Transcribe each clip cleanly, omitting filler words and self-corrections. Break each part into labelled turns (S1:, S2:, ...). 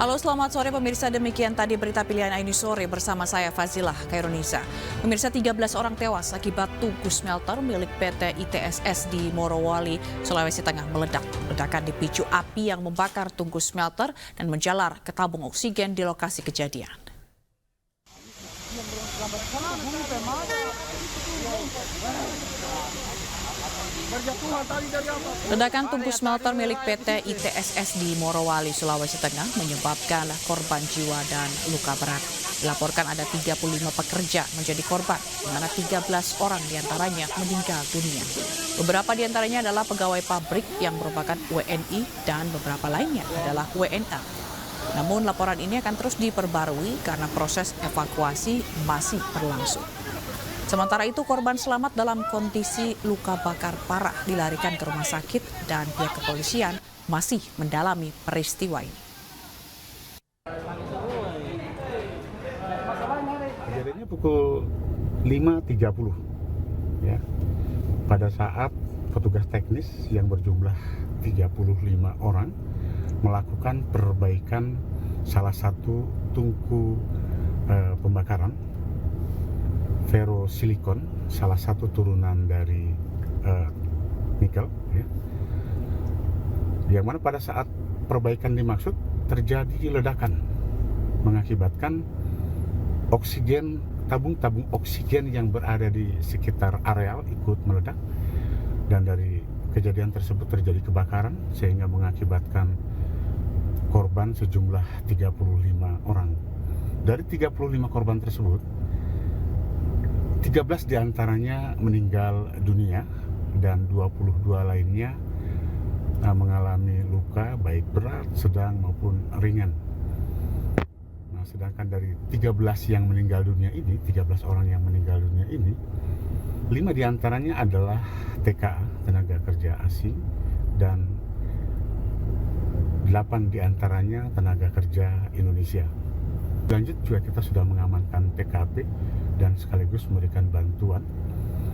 S1: Halo, selamat sore pemirsa. Demikian tadi berita pilihan Aini sore bersama saya Fazilah Khairunisa. Pemirsa, 13 orang tewas akibat tungku smelter milik PT ITSS di Morowali, Sulawesi Tengah meledak. Ledakan dipicu api yang membakar tungku smelter dan menjalar ke tabung oksigen di lokasi kejadian. Ledakan tungku smelter milik PT ITSS di Morowali, Sulawesi Tengah menyebabkan korban jiwa dan luka berat. Dilaporkan ada 35 pekerja menjadi korban, di mana 13 orang diantaranya meninggal dunia. Beberapa diantaranya adalah pegawai pabrik yang merupakan WNI dan beberapa lainnya adalah WNA. Namun laporan ini akan terus diperbarui karena proses evakuasi masih berlangsung. Sementara itu korban selamat dalam kondisi luka bakar parah dilarikan ke rumah sakit dan pihak kepolisian masih mendalami peristiwa ini.
S2: Kejadiannya pukul 5.30 ya. Pada saat petugas teknis yang berjumlah 35 orang melakukan perbaikan salah satu tungku pembakaran ferrosilikon, salah satu turunan dari nikel ya. Yang mana pada saat perbaikan dimaksud terjadi ledakan mengakibatkan oksigen, tabung-tabung oksigen yang berada di sekitar areal ikut meledak, dan dari kejadian tersebut terjadi kebakaran sehingga mengakibatkan korban sejumlah 35 orang. Dari 35 korban tersebut 13 diantaranya meninggal dunia dan 22 lainnya mengalami luka baik berat, sedang maupun ringan. Nah, sedangkan dari 13 yang meninggal dunia ini, 13 orang yang meninggal dunia ini, 5 diantaranya adalah TKA, tenaga kerja asing, dan 8 diantaranya tenaga kerja Indonesia. Lanjut juga kita sudah mengamankan TKP dan sekaligus memberikan bantuan,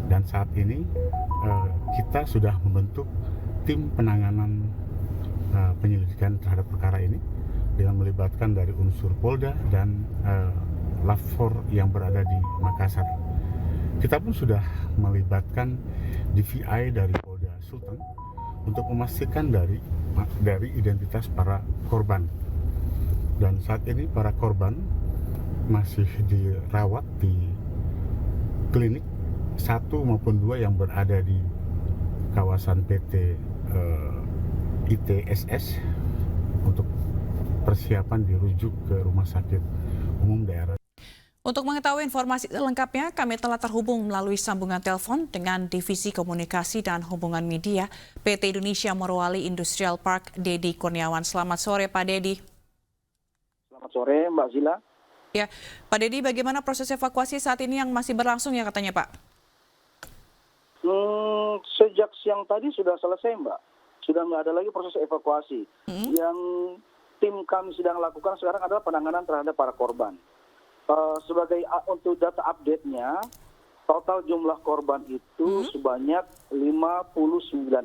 S2: dan saat ini kita sudah membentuk tim penanganan penyelidikan terhadap perkara ini dengan melibatkan dari unsur Polda dan Lafor yang berada di Makassar. Kita pun sudah melibatkan DVI dari Polda Sulteng untuk memastikan dari identitas para korban. Dan saat ini para korban masih dirawat di klinik 1 maupun 2 yang berada di kawasan PT ITSS untuk persiapan dirujuk ke Rumah Sakit Umum Daerah.
S1: Untuk mengetahui informasi lengkapnya, kami telah terhubung melalui sambungan telepon dengan Divisi Komunikasi dan Hubungan Media PT Indonesia Morowali Industrial Park, Dedi Kurniawan. Selamat sore, Pak Dedi.
S3: Selamat sore, Mbak Zila.
S1: Ya, Pak Dedi, bagaimana proses evakuasi saat ini yang masih berlangsung ya katanya, Pak?
S3: Sejak siang tadi sudah selesai, Mbak. Sudah nggak ada lagi proses evakuasi. Yang tim kami sedang lakukan sekarang adalah penanganan terhadap para korban. Sebagai untuk data update-nya, total jumlah korban itu sebanyak 59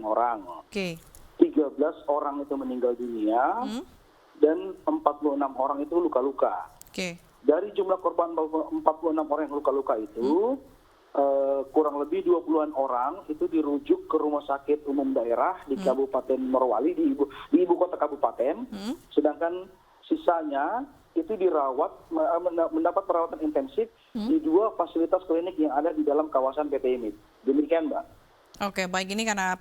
S3: orang.
S1: Oke.
S3: 13 orang itu meninggal dunia dan 46 orang itu luka-luka.
S1: Oke.
S3: Dari jumlah korban 46 orang yang luka-luka itu, kurang lebih 20-an orang itu dirujuk ke Rumah Sakit Umum Daerah di Kabupaten Morowali, di ibu kota kabupaten. Sedangkan sisanya itu dirawat, mendapat perawatan intensif di 2 fasilitas klinik yang ada di dalam kawasan PT IMIT. Demikian, Mbak.
S1: Oke, baik, ini karena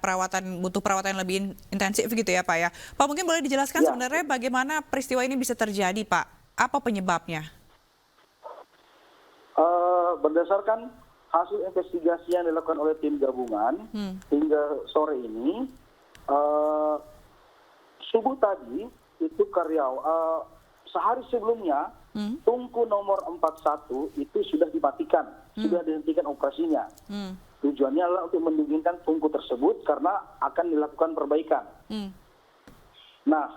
S1: butuh perawatan yang lebih intensif gitu ya, Pak ya. Pak, mungkin boleh dijelaskan sebenarnya bagaimana peristiwa ini bisa terjadi, Pak? Apa penyebabnya?
S3: Berdasarkan hasil investigasi yang dilakukan oleh tim gabungan hingga sore ini, subuh tadi itu sehari sebelumnya tungku nomor 41 itu sudah dimatikan, sudah dihentikan operasinya. Tujuannya adalah untuk mendinginkan tungku tersebut karena akan dilakukan perbaikan. Nah,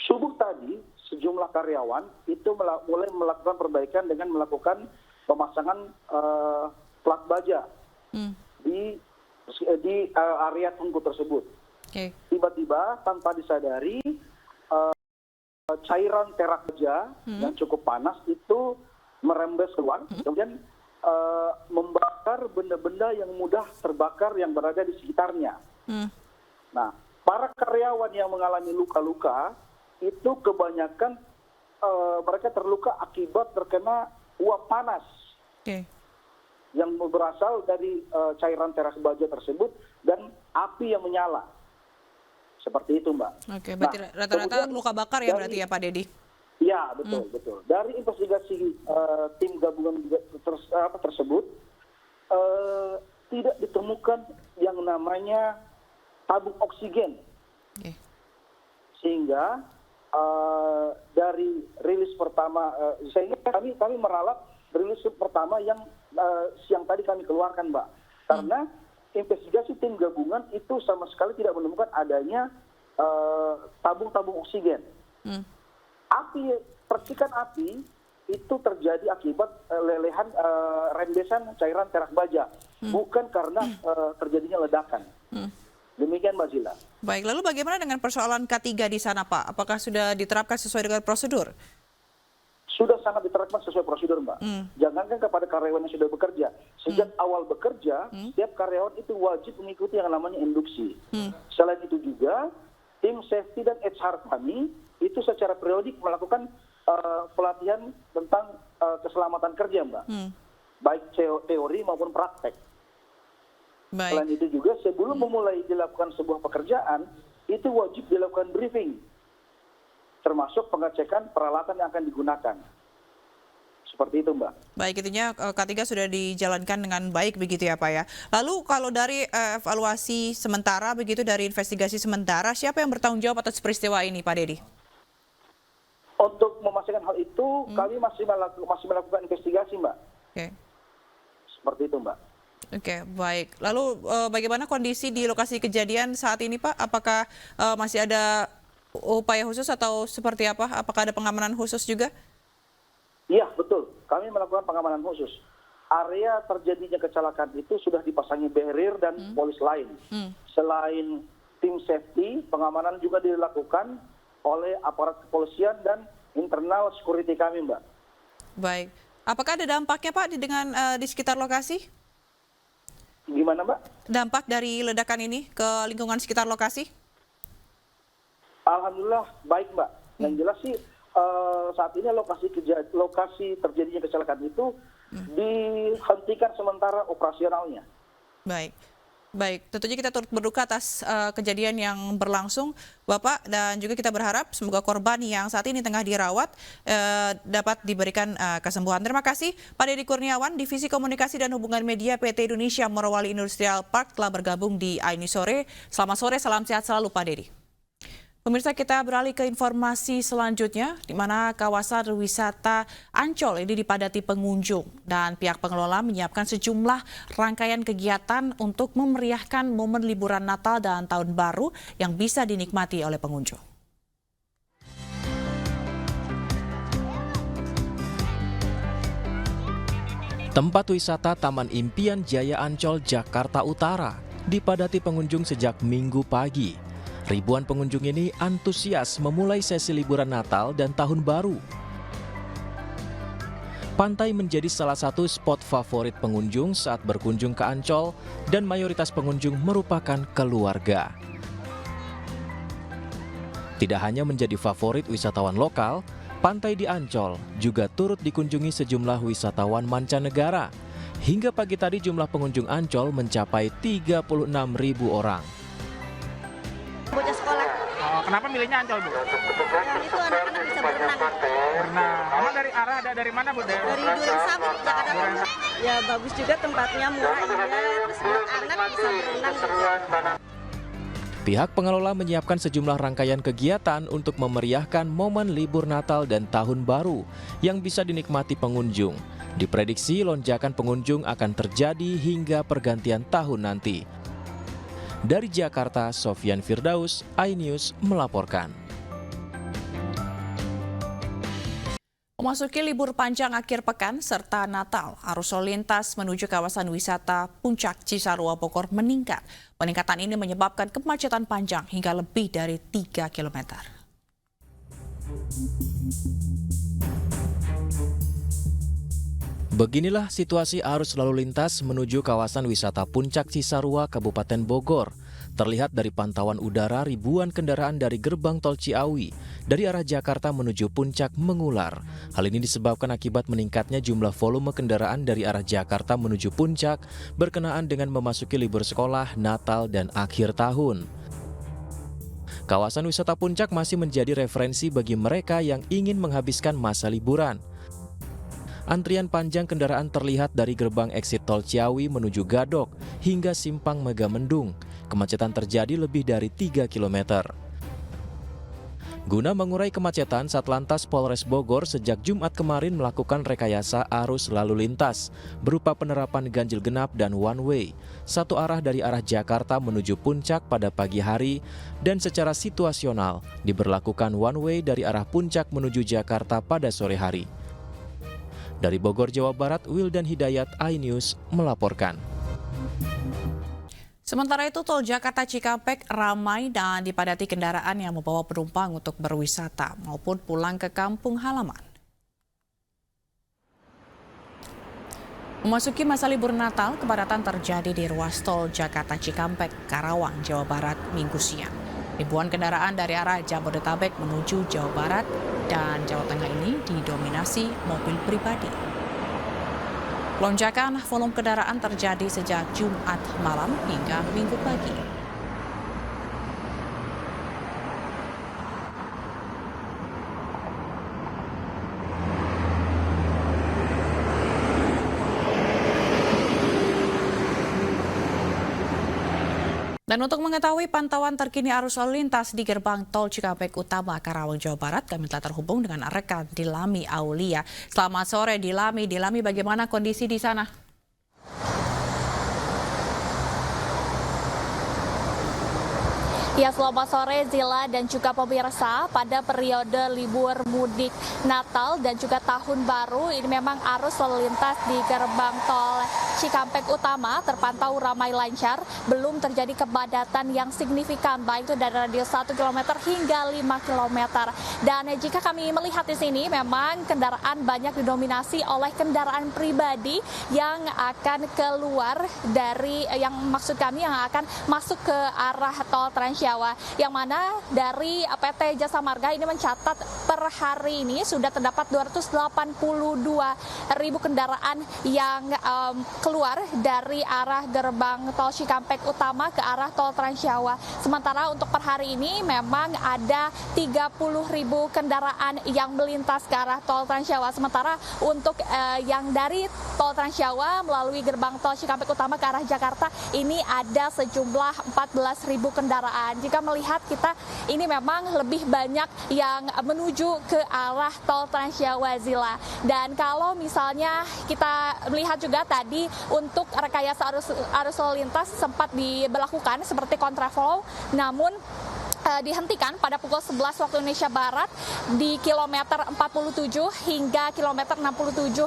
S3: subuh tadi sejumlah karyawan itu mulai melakukan perbaikan dengan melakukan pemasangan plat baja di area tungku tersebut. Tiba-tiba tanpa disadari cairan terak baja yang cukup panas itu merembes keluar, kemudian membakar benda-benda yang mudah terbakar yang berada di sekitarnya. Nah, para karyawan yang mengalami luka-luka itu kebanyakan mereka terluka akibat terkena uap panas yang berasal dari cairan teras baja tersebut dan api yang menyala. Seperti itu, Mbak.
S1: Oke, berarti rata-rata luka bakar ya berarti ya Pak Dedi?
S3: Ya, betul, betul. Dari investigasi tim gabungan tersebut, tidak ditemukan yang namanya tabung oksigen. Sehingga dari rilis pertama, sehingga kami meralat rilis pertama yang siang tadi kami keluarkan, Mbak. Karena investigasi tim gabungan itu sama sekali tidak menemukan adanya tabung-tabung oksigen. Percikan api itu terjadi akibat lelehan rembesan cairan terak baja, bukan karena terjadinya ledakan. Demikian, Mbak Zila.
S1: Baik, lalu bagaimana dengan persoalan K3 di sana, Pak? Apakah sudah diterapkan sesuai dengan prosedur?
S3: Sudah sangat diterapkan sesuai prosedur, Mbak. Jangankan kepada karyawan yang sudah bekerja. Sejak awal bekerja, setiap karyawan itu wajib mengikuti yang namanya induksi. Selain itu juga, tim safety dan HR kami itu secara periodik melakukan pelatihan tentang keselamatan kerja, Mbak. Baik teori maupun praktek. Selain itu juga, sebelum memulai dilakukan sebuah pekerjaan, itu wajib dilakukan briefing. Termasuk pengecekan peralatan yang akan digunakan. Seperti itu, Mbak.
S1: Baik, intinya K3 sudah dijalankan dengan baik begitu ya Pak ya. Lalu kalau dari evaluasi sementara begitu, dari investigasi sementara, siapa yang bertanggung jawab atas peristiwa ini Pak Dedi?
S3: Untuk memastikan hal itu, kami masih melakukan investigasi, Mbak. Seperti itu, Mbak.
S1: Oke, baik. Lalu bagaimana kondisi di lokasi kejadian saat ini Pak? Apakah masih ada upaya khusus atau seperti apa? Apakah ada pengamanan khusus juga?
S3: Iya, betul. Kami melakukan pengamanan khusus. Area terjadinya kecelakaan itu sudah dipasangi barrier dan polis lain. Selain tim safety, pengamanan juga dilakukan oleh aparat kepolisian dan internal security kami, Mbak.
S1: Baik. Apakah ada dampaknya Pak di sekitar lokasi?
S3: Gimana, Mbak?
S1: Dampak dari ledakan ini ke lingkungan sekitar lokasi?
S3: Alhamdulillah baik, Mbak. Yang jelas sih saat ini lokasi terjadinya kecelakaan itu dihentikan sementara operasionalnya.
S1: Baik. Baik, tentunya kita turut berduka atas kejadian yang berlangsung, Bapak, dan juga kita berharap semoga korban yang saat ini tengah dirawat dapat diberikan kesembuhan. Terima kasih, Pak Dedi Kurniawan, Divisi Komunikasi dan Hubungan Media PT Indonesia Morowali Industrial Park telah bergabung di AINI Sore. Selamat sore, salam sehat selalu, Pak Dedi. Pemirsa, kita beralih ke informasi selanjutnya, di mana kawasan wisata Ancol ini dipadati pengunjung dan pihak pengelola menyiapkan sejumlah rangkaian kegiatan untuk memeriahkan momen liburan Natal dan Tahun Baru yang bisa dinikmati oleh pengunjung.
S4: Tempat wisata Taman Impian Jaya Ancol, Jakarta Utara dipadati pengunjung sejak Minggu pagi. Ribuan pengunjung ini antusias memulai sesi liburan Natal dan Tahun Baru. Pantai menjadi salah satu spot favorit pengunjung saat berkunjung ke Ancol dan mayoritas pengunjung merupakan keluarga. Tidak hanya menjadi favorit wisatawan lokal, pantai di Ancol juga turut dikunjungi sejumlah wisatawan mancanegara. Hingga pagi tadi jumlah pengunjung Ancol mencapai 36.000 orang.
S5: Bocah sekolah.
S6: Oh, kenapa milihnya Ancol, Bu?
S5: Yang itu anak-anak bisa berenang.
S6: Berenang. Kamu dari mana, Bu?
S5: Dari Duren Sawit, Jakarta Timur. Ya bagus juga tempatnya, murah iya. Terus buat anak bisa berenang juga.
S4: Pihak pengelola menyiapkan sejumlah rangkaian kegiatan untuk memeriahkan momen libur Natal dan Tahun Baru yang bisa dinikmati pengunjung. Diprediksi lonjakan pengunjung akan terjadi hingga pergantian tahun nanti. Dari Jakarta, Sofyan Firdaus, iNews melaporkan.
S1: Memasuki libur panjang akhir pekan serta Natal, arus lalu lintas menuju kawasan wisata Puncak Cisarua Bogor meningkat. Peningkatan ini menyebabkan kemacetan panjang hingga lebih dari 3 km.
S4: Beginilah situasi arus lalu lintas menuju kawasan wisata Puncak Cisarua, Kabupaten Bogor. Terlihat dari pantauan udara ribuan kendaraan dari gerbang tol Ciawi dari arah Jakarta menuju Puncak mengular. Hal ini disebabkan akibat meningkatnya jumlah volume kendaraan dari arah Jakarta menuju Puncak berkenaan dengan memasuki libur sekolah, Natal, dan akhir tahun. Kawasan wisata Puncak masih menjadi referensi bagi mereka yang ingin menghabiskan masa liburan. Antrian panjang kendaraan terlihat dari gerbang exit tol Ciawi menuju Gadok hingga Simpang Megamendung. Kemacetan terjadi lebih dari 3 km. Guna mengurai kemacetan, Satlantas Polres Bogor sejak Jumat kemarin melakukan rekayasa arus lalu lintas berupa penerapan ganjil genap dan one way, satu arah dari arah Jakarta menuju Puncak pada pagi hari, dan secara situasional diberlakukan one way dari arah Puncak menuju Jakarta pada sore hari. Dari Bogor, Jawa Barat, Wildan Hidayat, iNews melaporkan.
S1: Sementara itu, tol Jakarta Cikampek ramai dan dipadati kendaraan yang membawa penumpang untuk berwisata maupun pulang ke kampung halaman. Memasuki masa libur Natal, kepadatan terjadi di ruas tol Jakarta Cikampek, Karawang, Jawa Barat, Minggu siang. Ribuan kendaraan dari arah Jabodetabek menuju Jawa Barat dan Jawa Tengah ini didominasi mobil pribadi. Lonjakan volume kendaraan terjadi sejak Jumat malam hingga Minggu pagi. Dan untuk mengetahui pantauan terkini arus lalu lintas di gerbang tol Cikampek Utama, Karawang, Jawa Barat, kami telah terhubung dengan rekan Dilami Aulia. Selamat sore Dilami. Dilami, bagaimana kondisi di sana?
S7: Ya, selamat sore Zila dan juga pemirsa. Pada periode libur mudik Natal dan juga Tahun Baru, ini memang arus lalu lintas di gerbang tol Cikampek Utama terpantau ramai lancar, belum terjadi kepadatan yang signifikan, baik itu dari radius 1 km hingga 5 km. Dan jika kami melihat di sini, memang kendaraan banyak didominasi oleh kendaraan pribadi yang akan keluar dari, yang maksud kami yang akan masuk ke arah tol Trans Jawa, yang mana dari PT Jasa Marga ini mencatat per hari ini sudah terdapat 282.000 kendaraan yang keluar dari arah gerbang tol Cikampek Utama ke arah tol Trans Jawa. Sementara untuk per hari ini memang ada 30.000 kendaraan yang melintas ke arah tol Trans Jawa. Sementara untuk yang dari tol Trans Jawa melalui gerbang tol Cikampek Utama ke arah Jakarta ini ada sejumlah 14.000 kendaraan. Jika melihat kita ini memang lebih banyak yang menuju ke arah tol Trans Jawa, Zila. Dan kalau misalnya kita melihat juga tadi untuk rekayasa arus lalu lintas sempat diberlakukan seperti kontraflow, namun dihentikan pada pukul 11 waktu Indonesia Barat di kilometer 47 hingga kilometer 67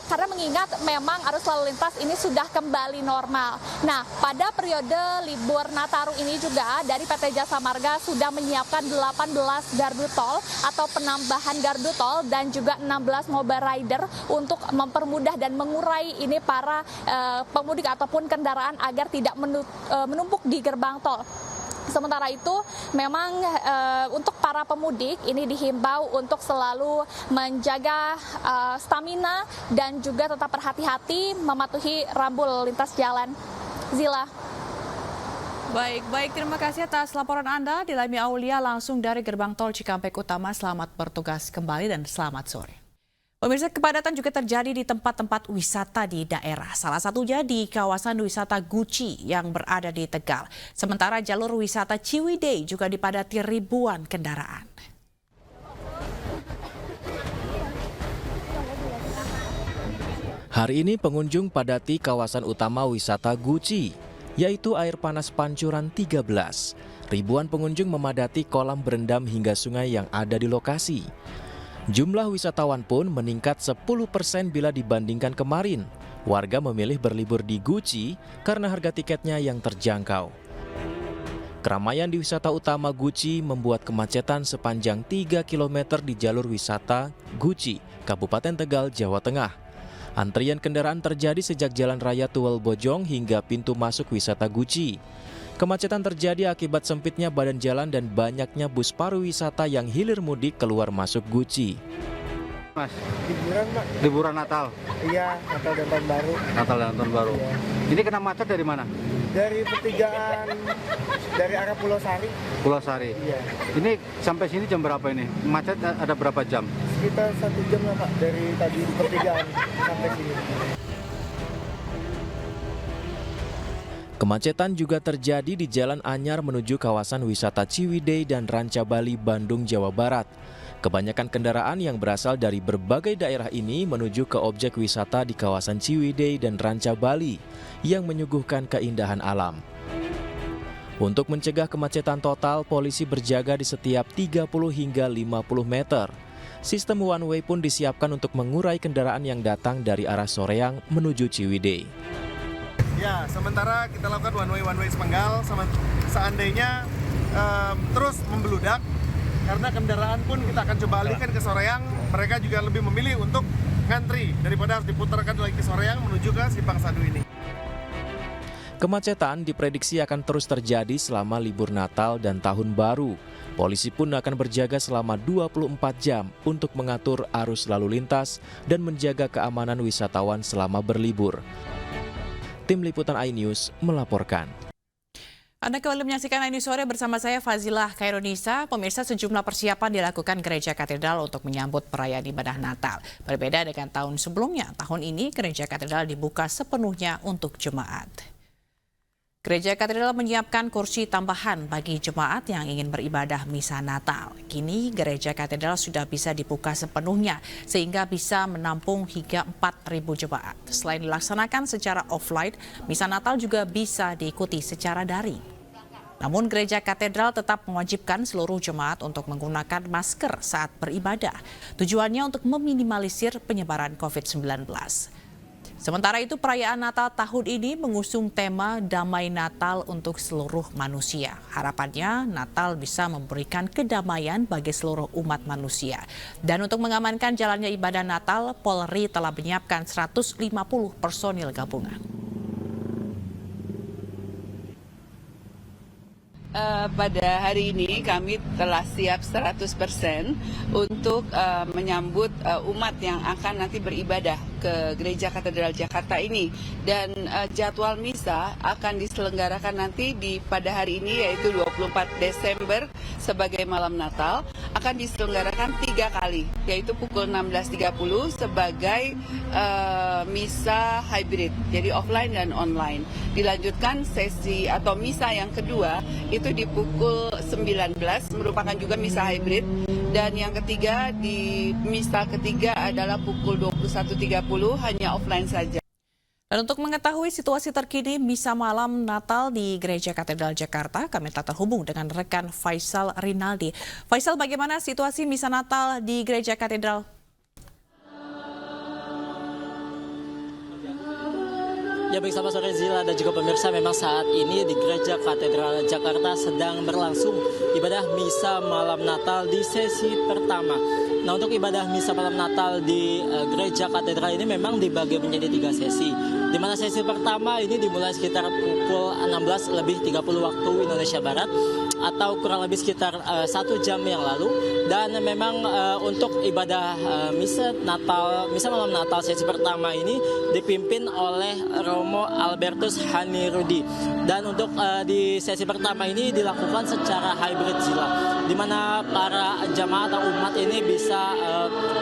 S7: karena mengingat memang arus lalu lintas ini sudah kembali normal. Nah, pada periode libur Nataru ini juga dari PT Jasa Marga sudah menyiapkan 18 gardu tol atau penambahan gardu tol dan juga 16 mobile rider untuk mempermudah dan mengurai ini para pemudik ataupun kendaraan agar tidak menumpuk di gerbang tol. Sementara itu, memang untuk para pemudik ini dihimbau untuk selalu menjaga stamina dan juga tetap berhati-hati mematuhi rambu lintas jalan. Zila.
S1: Baik, terima kasih atas laporan Anda. Dilami Aulia langsung dari gerbang tol Cikampek Utama. Selamat bertugas kembali dan selamat sore. Pemirsa, kepadatan juga terjadi di tempat-tempat wisata di daerah. Salah satunya di kawasan wisata Guci yang berada di Tegal. Sementara jalur wisata Ciwidey juga dipadati ribuan kendaraan.
S4: Hari ini pengunjung padati kawasan utama wisata Guci, yaitu air panas Pancuran 13. Ribuan pengunjung memadati kolam berendam hingga sungai yang ada di lokasi. Jumlah wisatawan pun meningkat 10% bila dibandingkan kemarin. Warga memilih berlibur di Guci karena harga tiketnya yang terjangkau. Keramaian di wisata utama Guci membuat kemacetan sepanjang 3 km di jalur wisata Guci, Kabupaten Tegal, Jawa Tengah. Antrian kendaraan terjadi sejak Jalan Raya Tuwel Bojong hingga pintu masuk wisata Guci. Kemacetan terjadi akibat sempitnya badan jalan dan banyaknya bus pariwisata yang hilir mudik keluar masuk Guci.
S8: Mas,
S9: Liburan, Pak.
S8: liburan Natal,
S9: Iya, Natal dan Tahun Baru.
S8: Natal dan Tahun Baru.
S9: Iya.
S8: Ini kena macet dari mana?
S9: Dari pertigaan dari arah Pulau Sari.
S8: Pulau Sari.
S9: Iya.
S8: Ini sampai sini jam berapa ini? Macet ada berapa jam?
S9: Sekitar 1 jam lah, Pak, dari tadi di pertigaan sampai sini.
S4: Kemacetan juga terjadi di Jalan Anyar menuju kawasan wisata Ciwidey dan Ranca Bali, Bandung, Jawa Barat. Kebanyakan kendaraan yang berasal dari berbagai daerah ini menuju ke objek wisata di kawasan Ciwidey dan Ranca Bali yang menyuguhkan keindahan alam. Untuk mencegah kemacetan total, polisi berjaga di setiap 30 hingga 50 meter. Sistem one way pun disiapkan untuk mengurai kendaraan yang datang dari arah Soreang menuju Ciwidey.
S10: Ya, sementara kita lakukan one way sepenggal, seandainya terus membeludak, karena kendaraan pun kita akan coba alihkan ke Soreang, mereka juga lebih memilih untuk ngantri daripada harus diputarkan lagi ke Soreang menuju ke Simpang Sadu ini.
S4: Kemacetan diprediksi akan terus terjadi selama libur Natal dan Tahun Baru. Polisi pun akan berjaga selama 24 jam untuk mengatur arus lalu lintas dan menjaga keamanan wisatawan selama berlibur. Tim Liputan iNews melaporkan.
S1: Anda kembali menyaksikan iNews Sore bersama saya Fazilah Khairunisa. Pemirsa, sejumlah persiapan dilakukan Gereja Katedral untuk menyambut perayaan ibadah Natal. Berbeda dengan tahun sebelumnya, tahun ini Gereja Katedral dibuka sepenuhnya untuk jemaat. Gereja Katedral menyiapkan kursi tambahan bagi jemaat yang ingin beribadah misa Natal. Kini Gereja Katedral sudah bisa dibuka sepenuhnya sehingga bisa menampung hingga 4.000 jemaat. Selain dilaksanakan secara offline, misa Natal juga bisa diikuti secara daring. Namun Gereja Katedral tetap mewajibkan seluruh jemaat untuk menggunakan masker saat beribadah. Tujuannya untuk meminimalisir penyebaran COVID-19. Sementara itu, perayaan Natal tahun ini mengusung tema Damai Natal untuk seluruh manusia. Harapannya, Natal bisa memberikan kedamaian bagi seluruh umat manusia. Dan untuk mengamankan jalannya ibadah Natal, Polri telah menyiapkan 150 personil gabungan.
S11: Pada hari ini kami telah siap 100% untuk menyambut umat yang akan nanti beribadah ke Gereja Katedral Jakarta ini. Dan jadwal misa akan diselenggarakan nanti pada hari ini, yaitu 24 Desember sebagai malam Natal. Akan diselenggarakan 3 kali, yaitu pukul 16.30 sebagai misa hybrid, jadi offline dan online. Dilanjutkan sesi atau misa yang kedua itu di pukul 19, merupakan juga misa hybrid. Dan yang ketiga, di misa ketiga adalah pukul 21.30, hanya offline saja.
S1: Dan untuk mengetahui situasi terkini misa malam Natal di Gereja Katedral Jakarta, kami telah terhubung dengan rekan Faisal Rinaldi. Faisal, bagaimana situasi misa Natal di Gereja Katedral?
S12: Ya, baik, selamat sore Zila dan juga pemirsa. Memang saat ini di Gereja Katedral Jakarta sedang berlangsung ibadah misa malam Natal di sesi pertama. Nah, untuk ibadah misa malam Natal di Gereja Katedral ini memang dibagi menjadi 3 sesi. Di mana sesi pertama ini dimulai sekitar pukul 16:30 waktu Indonesia Barat atau kurang lebih sekitar 1 jam yang lalu. Dan memang untuk ibadah misa malam Natal sesi pertama ini dipimpin oleh Romo Albertus Hanirudi. Dan untuk di sesi pertama ini dilakukan secara hybrid Zila, di mana para jamaah atau umat ini bisa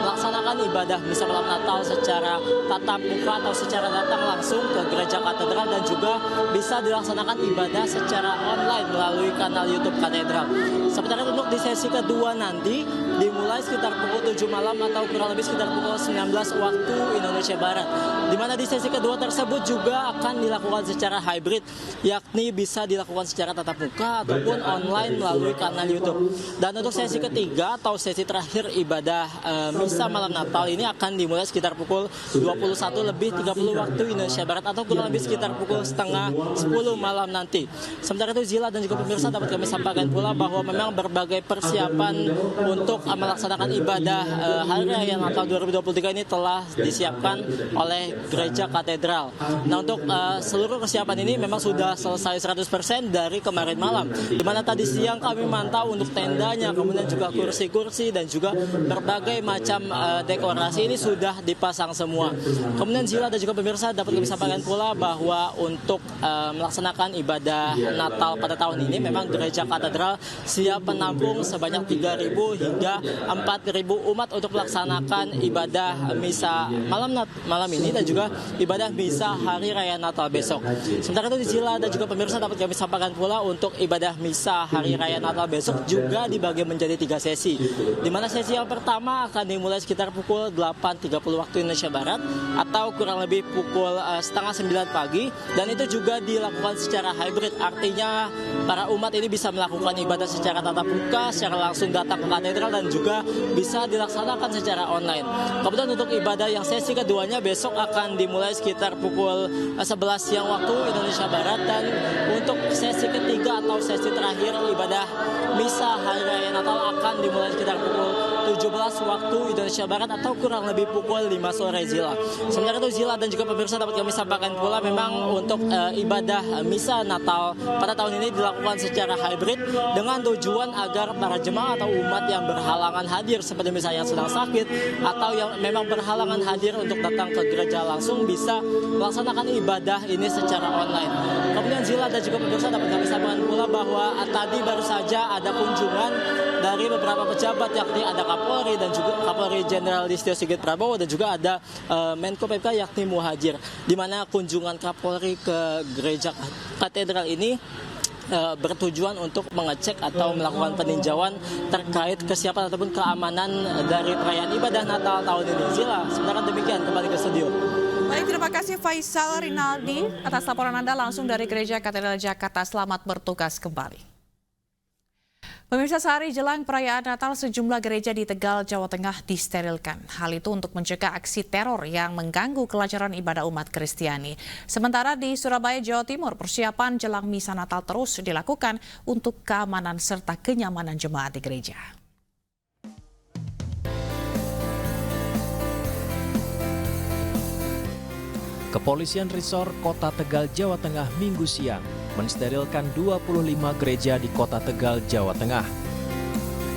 S12: melaksanakan ibadah misa malam Natal secara tatap muka atau secara datang langsung ke Gereja Katedral, dan juga bisa dilaksanakan ibadah secara online melalui kanal YouTube Katedral. Sementara untuk di sesi kedua nanti dimulai sekitar pukul 7 malam atau kurang lebih sekitar pukul 19 waktu Indonesia Barat. Di mana di sesi kedua tersebut juga akan dilakukan secara hybrid, yakni bisa dilakukan secara tatap muka ataupun online melalui kanal YouTube. Dan untuk sesi ketiga atau sesi terakhir ibadah misa malam Natal ini akan dimulai sekitar pukul 21:30 waktu Indonesia Barat atau kurang lebih sekitar pukul setengah 10 malam nanti. Sementara itu Zila dan juga pemirsa dapat kami sampaikan pula bahwa memang berbagai persiapan untuk melaksanakan ibadah Hari Raya Natal 2023 ini telah disiapkan oleh Gereja Katedral. Nah, untuk seluruh persiapan ini memang sudah selesai 100% dari kemarin malam. Di mana tadi siang kami mantau untuk tendanya, kemudian juga kursi-kursi dan juga berbagai macam dekorasi ini sudah dipasang semua. Kemudian Zila dan juga pemirsa dapat kami sampaikan pula bahwa untuk melaksanakan ibadah Natal pada tahun ini memang Gereja Katedral siap menampung sebanyak 3.000 hingga 4.000 umat untuk melaksanakan ibadah misa malam ini dan juga ibadah misa Hari Raya Natal besok. Sementara itu di Zila dan juga pemirsa dapat kami sampaikan pula untuk ibadah misa Hari Raya Natal besok juga dibagi menjadi 3 sesi. Di mana sesi yang pertama akan dimulai sekitar pukul 8.30 waktu Indonesia Barat atau kurang lebih pukul setengah 9 pagi, dan itu juga dilakukan secara hybrid, artinya para umat ini bisa melakukan ibadah secara tatap muka, secara langsung datang ke katedral dan juga bisa dilaksanakan secara online. Kemudian untuk ibadah yang sesi keduanya besok akan dimulai sekitar pukul 11 siang waktu Indonesia Barat, dan untuk sesi ketiga atau sesi terakhir ibadah misa Hari Raya Natal akan dimulai sekitar pukul 17 waktu Indonesia Barat atau kurang lebih pukul 5 sore Zila. Sementara itu Zila dan juga pemirsa dapat kami sampaikan pula memang untuk ibadah misa Natal pada tahun ini dilakukan secara hybrid dengan tujuan agar para jemaah atau umat yang berhalangan hadir seperti misalnya yang sedang sakit atau yang memang berhalangan hadir untuk datang ke gereja langsung bisa melaksanakan ibadah ini secara online. Kemudian Zila dan juga pemirsa dapat kami sampaikan pula bahwa tadi baru saja ada kunjungan dari beberapa pejabat, yakni ada Kapolri dan juga Kapolri Jenderal Listio Sigit Prabowo dan juga ada Menko PMK yakni Muhadjir, di mana kunjungan Kapolri ke Gereja Katedral ini bertujuan untuk mengecek atau melakukan peninjauan terkait kesiapan ataupun keamanan dari perayaan ibadah Natal tahun ini. Zila, sementara demikian kembali ke studio.
S1: Baik, terima kasih Faisal Rinaldi atas laporan Anda langsung dari Gereja Katedral Jakarta. Selamat bertugas kembali. Pemirsa, sehari jelang perayaan Natal, sejumlah gereja di Tegal, Jawa Tengah disterilkan. Hal itu untuk mencegah aksi teror yang mengganggu kelancaran ibadah umat Kristiani. Sementara di Surabaya, Jawa Timur, persiapan jelang misa Natal terus dilakukan untuk keamanan serta kenyamanan jemaat di gereja.
S4: Kepolisian Resor Kota Tegal, Jawa Tengah Minggu siang mensterilkan 25 gereja di Kota Tegal, Jawa Tengah.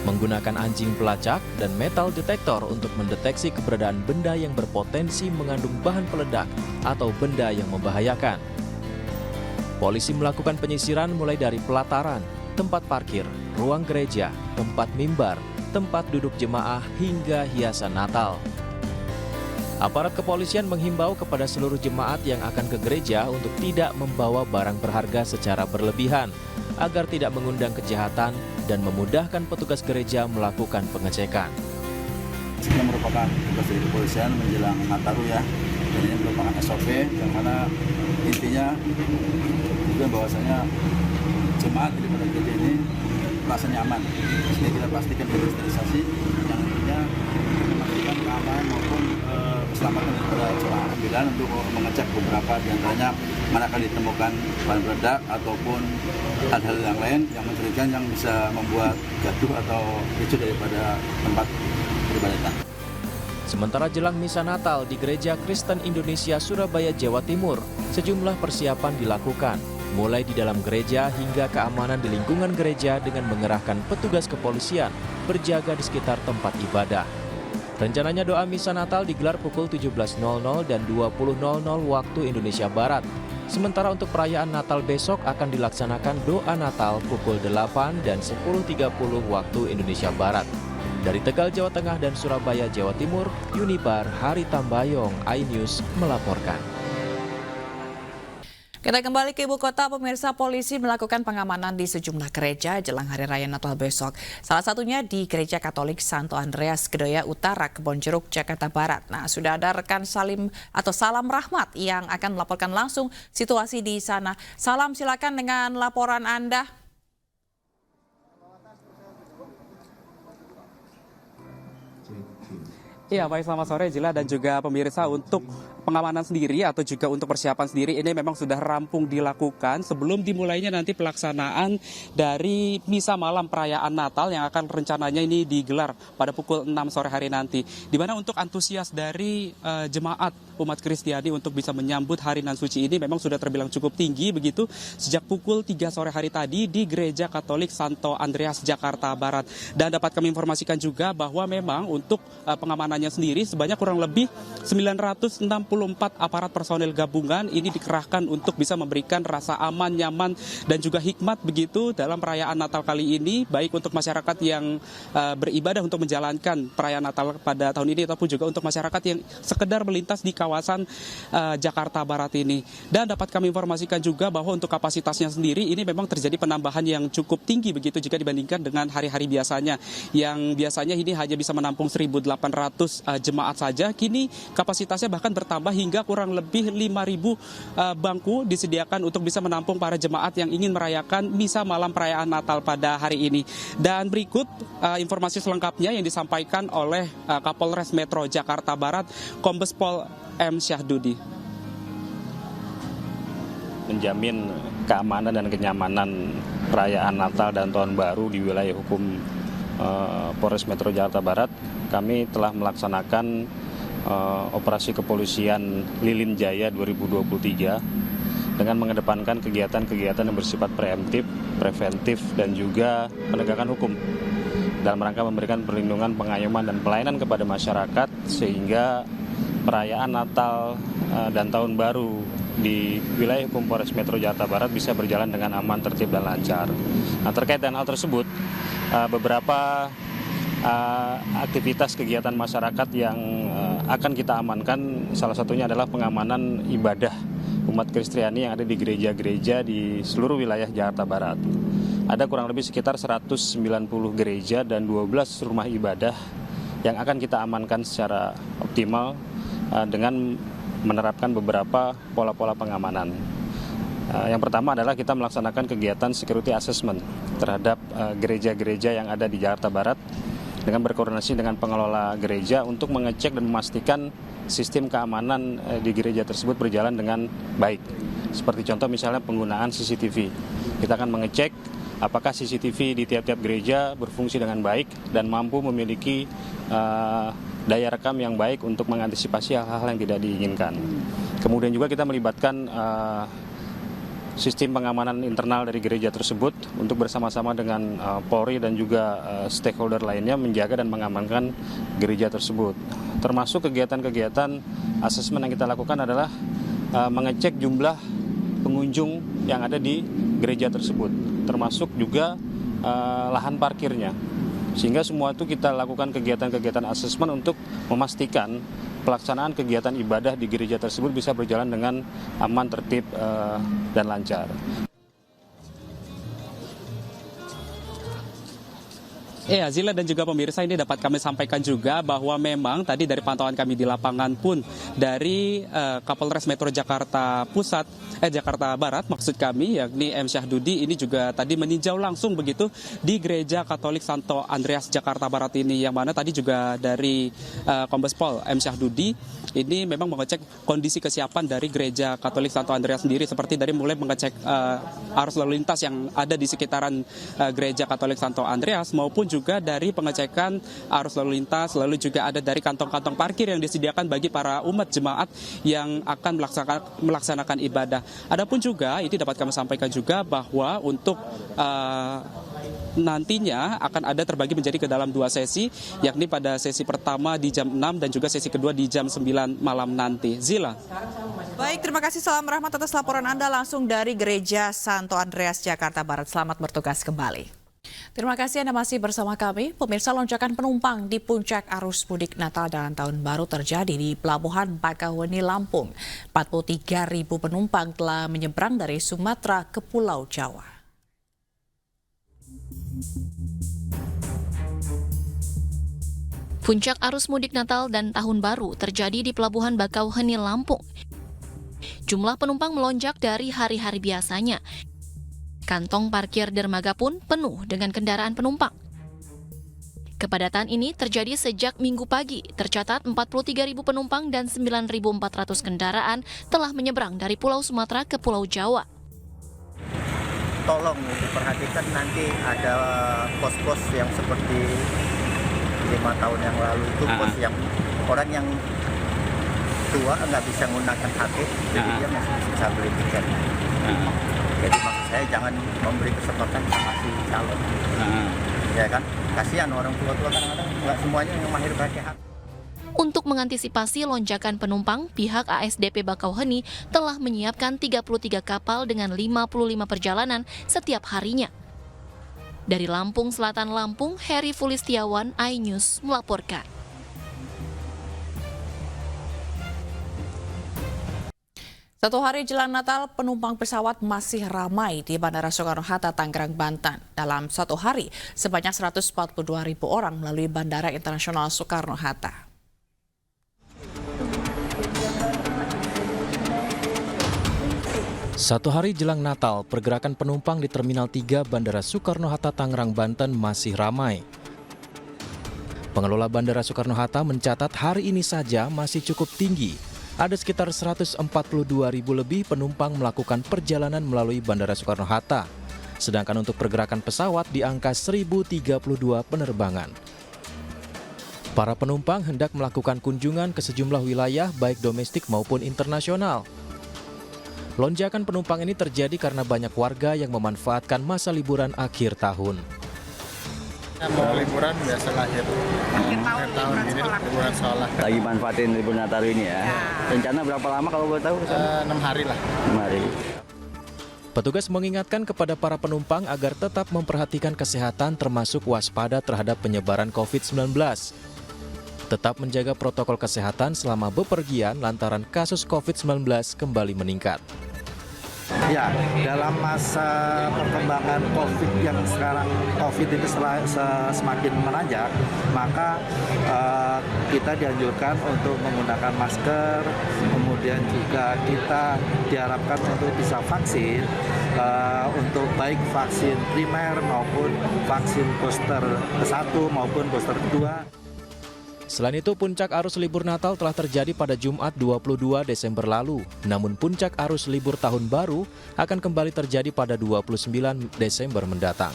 S4: Menggunakan anjing pelacak dan metal detektor untuk mendeteksi keberadaan benda yang berpotensi mengandung bahan peledak atau benda yang membahayakan. Polisi melakukan penyisiran mulai dari pelataran, tempat parkir, ruang gereja, tempat mimbar, tempat duduk jemaah hingga hiasan Natal. Aparat kepolisian menghimbau kepada seluruh jemaat yang akan ke gereja untuk tidak membawa barang berharga secara berlebihan agar tidak mengundang kejahatan dan memudahkan petugas gereja melakukan pengecekan.
S13: Ini merupakan tugas dari kepolisian menjelang Natal ya. Dan ini merupakan SOP yang mana intinya juga bahwasanya jemaat daripada gereja ini merasa nyaman. Sehingga kita pastikan sterilisasi yang intinya memastikan keamanan maupun keselamatan daripada jemaah ambulan untuk mengecek beberapa diantaranya manakala ditemukan bahan peledak ataupun hal-hal yang lain yang mencurigakan yang bisa membuat gaduh atau ricuh daripada tempat peribadatan.
S4: Sementara jelang misa Natal di Gereja Kristen Indonesia Surabaya, Jawa Timur, sejumlah persiapan dilakukan, mulai di dalam gereja hingga keamanan di lingkungan gereja dengan mengerahkan petugas kepolisian berjaga di sekitar tempat ibadah. Rencananya doa misa Natal digelar pukul 17.00 dan 20.00 waktu Indonesia Barat. Sementara untuk perayaan Natal besok akan dilaksanakan doa Natal pukul 8 dan 10.30 waktu Indonesia Barat. Dari Tegal, Jawa Tengah dan Surabaya, Jawa Timur, Yunibar Hari Tambayong, iNews melaporkan.
S1: Kita kembali ke ibu kota, pemirsa. Polisi melakukan pengamanan di sejumlah gereja jelang Hari Raya Natal besok. Salah satunya di Gereja Katolik Santo Andreas Kedoya Utara, Kebonjeruk, Jakarta Barat. Nah, sudah ada rekan Salam Rahmat yang akan melaporkan langsung situasi di sana. Salam, silakan dengan laporan Anda.
S14: Iya, baik, selamat sore Zila dan juga pemirsa. Untuk pengamanan sendiri atau juga untuk persiapan sendiri ini memang sudah rampung dilakukan sebelum dimulainya nanti pelaksanaan dari misa malam perayaan Natal yang akan rencananya ini digelar pada pukul 6 sore hari nanti. Di mana untuk antusias dari jemaat umat Kristiani untuk bisa menyambut hari nan suci ini memang sudah terbilang cukup tinggi begitu sejak pukul 3 sore hari tadi di Gereja Katolik Santo Andreas Jakarta Barat. Dan dapat kami informasikan juga bahwa memang untuk pengamanannya sendiri sebanyak kurang lebih 964 aparat personel gabungan ini dikerahkan untuk bisa memberikan rasa aman, nyaman dan juga hikmat begitu dalam perayaan Natal kali ini, baik untuk masyarakat yang beribadah untuk menjalankan perayaan Natal pada tahun ini ataupun juga untuk masyarakat yang sekedar melintas di kawasan Jakarta Barat ini. Dan dapat kami informasikan juga bahwa untuk kapasitasnya sendiri ini memang terjadi penambahan yang cukup tinggi begitu jika dibandingkan dengan hari-hari biasanya, yang biasanya ini hanya bisa menampung 1.800 jemaat saja. Kini kapasitasnya bahkan bertambah hingga kurang lebih 5.000 bangku disediakan untuk bisa menampung para jemaat yang ingin merayakan misa malam perayaan Natal pada hari ini. Dan berikut informasi selengkapnya yang disampaikan oleh Kapolres Metro Jakarta Barat, Kombes Pol M. Syahdudi.
S15: Menjamin keamanan dan kenyamanan perayaan Natal dan Tahun Baru di wilayah hukum Polres Metro Jakarta Barat, kami telah melaksanakan operasi kepolisian Lilin Jaya 2023 dengan mengedepankan kegiatan-kegiatan yang bersifat preemptif, preventif, dan juga penegakan hukum dalam rangka memberikan perlindungan, pengayoman, dan pelayanan kepada masyarakat sehingga perayaan Natal dan Tahun Baru di wilayah hukum Polres Metro Jakarta Barat bisa berjalan dengan aman, tertib, dan lancar. Nah, terkait dengan hal tersebut, beberapa aktivitas kegiatan masyarakat yang akan kita amankan, salah satunya adalah pengamanan ibadah umat Kristiani yang ada di gereja-gereja di seluruh wilayah Jakarta Barat. Ada kurang lebih sekitar 190 gereja dan 12 rumah ibadah yang akan kita amankan secara optimal dengan menerapkan beberapa pola-pola pengamanan. Yang pertama adalah kita melaksanakan kegiatan security assessment terhadap gereja-gereja yang ada di Jakarta Barat dengan berkoordinasi dengan pengelola gereja untuk mengecek dan memastikan sistem keamanan di gereja tersebut berjalan dengan baik. Seperti contoh misalnya penggunaan CCTV. Kita akan mengecek apakah CCTV di tiap-tiap gereja berfungsi dengan baik dan mampu memiliki daya rekam yang baik untuk mengantisipasi hal-hal yang tidak diinginkan. Kemudian juga kita melibatkan sistem pengamanan internal dari gereja tersebut untuk bersama-sama dengan Polri dan juga stakeholder lainnya menjaga dan mengamankan gereja tersebut. Termasuk kegiatan-kegiatan asesmen yang kita lakukan adalah mengecek jumlah pengunjung yang ada di gereja tersebut, termasuk juga lahan parkirnya. Sehingga semua itu kita lakukan kegiatan-kegiatan asesmen untuk memastikan pelaksanaan kegiatan ibadah di gereja tersebut bisa berjalan dengan aman, tertib, dan lancar.
S14: Iya, Zila dan juga pemirsa, ini dapat kami sampaikan juga bahwa memang tadi dari pantauan kami di lapangan pun dari Kapolres Metro Jakarta Jakarta Barat maksud kami, yakni M. Syahdudi, ini juga tadi meninjau langsung begitu di Gereja Katolik Santo Andreas Jakarta Barat ini, yang mana tadi juga dari Kombes Pol M. Syahdudi ini memang mengecek kondisi kesiapan dari Gereja Katolik Santo Andreas sendiri, seperti dari mulai mengecek arus lalu lintas yang ada di sekitaran Gereja Katolik Santo Andreas maupun juga dari pengecekan arus lalu lintas, lalu juga ada dari kantong-kantong parkir yang disediakan bagi para umat jemaat yang akan melaksanakan ibadah. Adapun juga ini dapat kami sampaikan juga bahwa untuk nantinya akan ada terbagi menjadi ke dalam 2 sesi, yakni pada sesi pertama di jam 6 dan juga sesi kedua di jam 9 malam nanti. Zila.
S1: Baik, terima kasih Salam Rahmat atas laporan Anda langsung dari Gereja Santo Andreas Jakarta Barat. Selamat bertugas kembali. Terima kasih Anda masih bersama kami. Pemirsa, lonjakan penumpang di puncak arus mudik Natal dan Tahun Baru terjadi di Pelabuhan Bakauheni, Lampung. 43.000 penumpang telah menyeberang dari Sumatera ke Pulau Jawa.
S16: Puncak arus mudik Natal dan Tahun Baru terjadi di Pelabuhan Bakauheni, Lampung. Jumlah penumpang melonjak dari hari-hari biasanya. Kantong parkir dermaga pun penuh dengan kendaraan penumpang. Kepadatan ini terjadi sejak Minggu pagi. Tercatat 43.000 penumpang dan 9.400 kendaraan telah menyeberang dari Pulau Sumatera ke Pulau Jawa.
S9: Tolong diperhatikan, nanti ada pos-pos yang seperti 5 tahun yang lalu itu pos yang orang yang tua nggak bisa menggunakan HP, jadi dia masih bisa beli tiket. Jadi maksud saya jangan memberi kesempatan sama si calon. Ya kan, kasihan orang tua-tua kadang-kadang nggak semuanya yang mahir pakai HP.
S16: Untuk mengantisipasi lonjakan penumpang, pihak ASDP Bakauheni telah menyiapkan 33 kapal dengan 55 perjalanan setiap harinya. Dari Lampung Selatan, Lampung, Heri Fulistiawan, iNews melaporkan.
S1: Satu hari jelang Natal, penumpang pesawat masih ramai di Bandara Soekarno-Hatta, Tangerang, Banten. Dalam satu hari, sebanyak 142.000 orang melalui Bandara Internasional Soekarno-Hatta.
S4: Satu hari jelang Natal, pergerakan penumpang di Terminal 3 Bandara Soekarno-Hatta, Tangerang, Banten masih ramai. Pengelola Bandara Soekarno-Hatta mencatat hari ini saja masih cukup tinggi. Ada sekitar 142.000 lebih penumpang melakukan perjalanan melalui Bandara Soekarno-Hatta. Sedangkan untuk pergerakan pesawat di angka 1.032 penerbangan. Para penumpang hendak melakukan kunjungan ke sejumlah wilayah baik domestik maupun internasional. Lonjakan penumpang ini terjadi karena banyak warga yang memanfaatkan masa liburan akhir tahun.
S17: Mau liburan biasa lahir. Akhir tahun ini liburan sekolah.
S18: Lagi manfaatin libur Natal ini ya. Rencana berapa lama kalau boleh tahu?
S17: 6 hari lah.
S18: 6 hari.
S4: Petugas mengingatkan kepada para penumpang agar tetap memperhatikan kesehatan termasuk waspada terhadap penyebaran COVID-19. Tetap menjaga protokol kesehatan selama bepergian lantaran kasus COVID-19 kembali meningkat.
S9: Ya, dalam masa perkembangan COVID yang sekarang COVID itu semakin menanjak, maka kita dianjurkan untuk menggunakan masker, kemudian juga kita diharapkan untuk bisa vaksin, untuk baik vaksin primer maupun vaksin booster ke-1 maupun booster kedua.
S4: Selain itu, puncak arus libur Natal telah terjadi pada Jumat 22 Desember lalu. Namun puncak arus libur Tahun Baru akan kembali terjadi pada 29 Desember mendatang.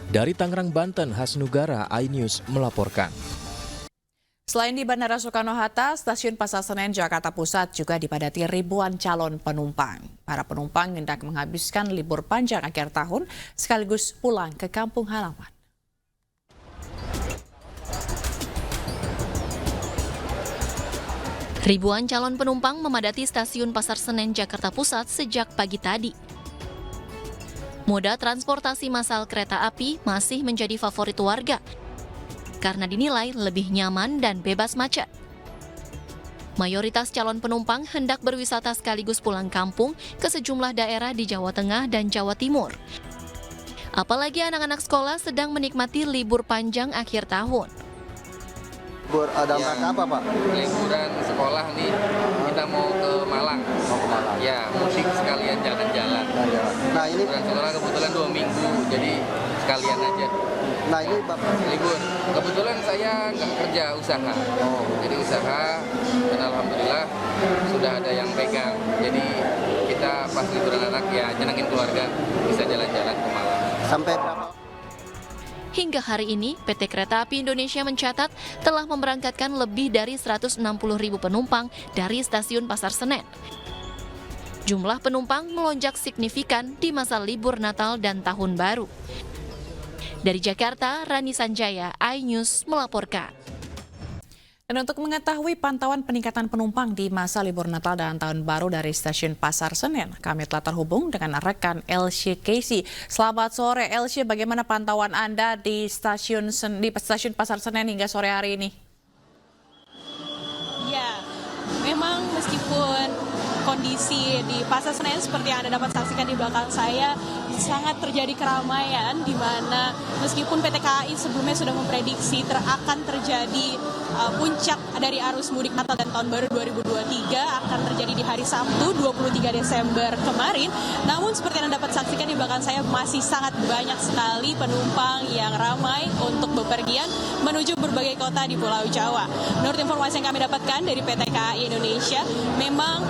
S4: Dari Tangerang, Banten, Hasnugara, iNews melaporkan.
S1: Selain di Bandara Soekarno-Hatta, Stasiun Pasar Senen, Jakarta Pusat juga dipadati ribuan calon penumpang. Para penumpang hendak menghabiskan libur panjang akhir tahun sekaligus pulang ke kampung halaman.
S16: Ribuan calon penumpang memadati Stasiun Pasar Senen, Jakarta Pusat sejak pagi tadi. Moda transportasi massal kereta api masih menjadi favorit warga karena dinilai lebih nyaman dan bebas macet. Mayoritas calon penumpang hendak berwisata sekaligus pulang kampung ke sejumlah daerah di Jawa Tengah dan Jawa Timur. Apalagi anak-anak sekolah sedang menikmati libur panjang akhir tahun.
S9: Ada apa Pak?
S19: Liburan sekolah nih, kita mau ke Malang. Ya, mudik sekalian jalan-jalan.
S9: Nah ini
S19: liburan sekolah kebetulan 2 minggu, jadi sekalian aja.
S9: Nah ini Bapak
S19: libur. Kebetulan saya nggak kerja usaha, jadi usaha dan alhamdulillah sudah ada yang pegang. Jadi kita pas liburan anak ya nyenengin keluarga, bisa jalan-jalan ke Malang.
S9: Sampai berapa?
S16: Hingga hari ini, PT Kereta Api Indonesia mencatat telah memberangkatkan lebih dari 160.000 penumpang dari Stasiun Pasar Senen. Jumlah penumpang melonjak signifikan di masa libur Natal dan Tahun Baru. Dari Jakarta, Rani Sanjaya, iNews melaporkan.
S1: Dan untuk mengetahui pantauan peningkatan penumpang di masa libur Natal dan Tahun Baru dari Stasiun Pasar Senen, kami telah terhubung dengan rekan Elsie Casey. Selamat sore Elsie, bagaimana pantauan Anda di Stasiun Pasar Senen hingga sore hari ini?
S20: Ya, memang meskipun kondisi di Pasar Senen seperti yang Anda dapat saksikan di belakang saya sangat terjadi keramaian, di mana meskipun PT KAI sebelumnya sudah memprediksi akan terjadi puncak dari arus mudik Natal dan Tahun Baru 2023 akan terjadi di hari Sabtu 23 Desember kemarin. Namun seperti yang Anda dapat saksikan di belakang saya masih sangat banyak sekali penumpang yang ramai untuk bepergian menuju berbagai kota di Pulau Jawa. Menurut informasi yang kami dapatkan dari PT KAI Indonesia, memang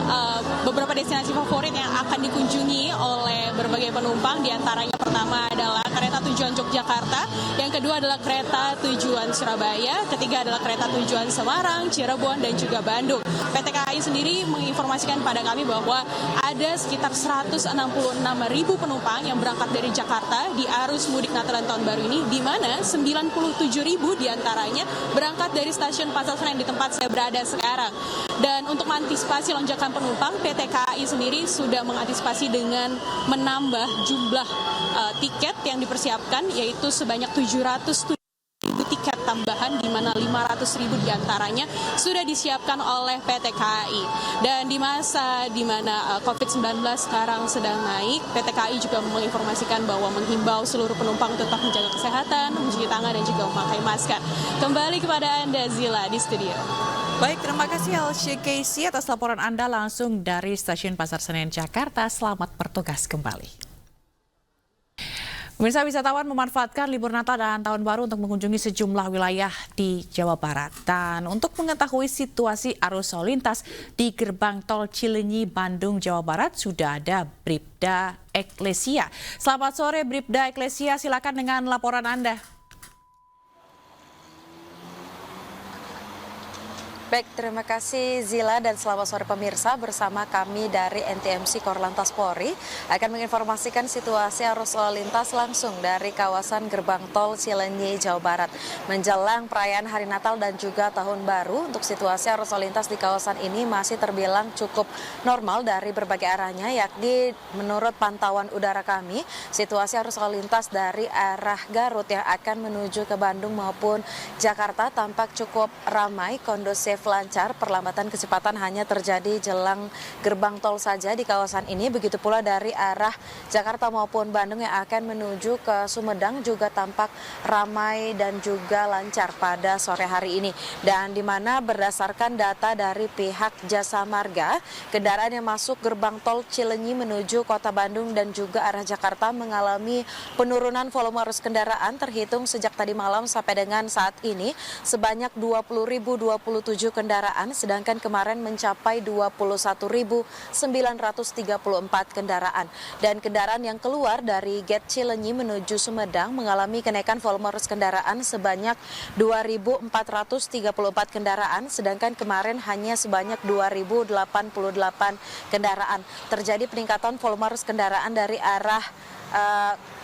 S20: beberapa destinasi favorit yang akan dikunjungi oleh berbagai penumpang, diantaranya pertama adalah kereta tujuan Yogyakarta, yang kedua adalah kereta tujuan Surabaya, ketiga adalah kereta tujuan Semarang, Cirebon, dan juga Bandung. PT KAI sendiri menginformasikan pada kami bahwa ada sekitar 166.000 penumpang yang berangkat dari Jakarta di arus mudik Natal dan Tahun Baru ini, di mana 97.000 diantaranya berangkat dari Stasiun Pasar Senen di tempat saya berada sekarang. Dan untuk mengantisipasi lonjakan penumpang, PT KAI sendiri sudah mengantisipasi dengan menambah jumlah tiket yang dipersiapkan, yaitu sebanyak 700.000 tiket tambahan, di mana 500.000 diantaranya sudah disiapkan oleh PT KAI. Dan di masa di mana COVID-19 sekarang sedang naik, PT KAI juga menginformasikan bahwa menghimbau seluruh penumpang tetap menjaga kesehatan, mencuci tangan, dan juga memakai masker. Kembali kepada Anda, Zila, di studio.
S1: Baik, terima kasih Elsie Casey atas laporan Anda langsung dari Stasiun Pasar Senen, Jakarta. Selamat bertugas kembali. Pemirsa, wisatawan memanfaatkan libur Natal dan Tahun Baru untuk mengunjungi sejumlah wilayah di Jawa Barat. Dan untuk mengetahui situasi arus lalu lintas di gerbang tol Cileunyi, Bandung, Jawa Barat, sudah ada Bribda Eklesia. Selamat sore Bribda Eklesia, silakan dengan laporan Anda.
S21: Baik, terima kasih Zila dan selamat sore pemirsa. Bersama kami dari NTMC Korlantas Polri akan menginformasikan situasi arus lalu lintas langsung dari kawasan gerbang tol Cileunyi, Jawa Barat. Menjelang perayaan Hari Natal dan juga Tahun Baru, untuk situasi arus lalu lintas di kawasan ini masih terbilang cukup normal dari berbagai arahnya, yakni menurut pantauan udara kami, situasi arus lalu lintas dari arah Garut yang akan menuju ke Bandung maupun Jakarta tampak cukup ramai, kondusif, lancar. Perlambatan kecepatan hanya terjadi jelang gerbang tol saja di kawasan ini. Begitu pula dari arah Jakarta maupun Bandung yang akan menuju ke Sumedang juga tampak ramai dan juga lancar pada sore hari ini. Dan di mana berdasarkan data dari pihak Jasa Marga, kendaraan yang masuk gerbang tol Cileunyi menuju kota Bandung dan juga arah Jakarta mengalami penurunan volume arus kendaraan terhitung sejak tadi malam sampai dengan saat ini sebanyak 20.027 kendaraan, sedangkan kemarin mencapai 21.934 kendaraan. Dan kendaraan yang keluar dari gate Cileunyi menuju Sumedang mengalami kenaikan volume arus kendaraan sebanyak 2.434 kendaraan, sedangkan kemarin hanya sebanyak 2.088 kendaraan. Terjadi peningkatan volume arus kendaraan dari arah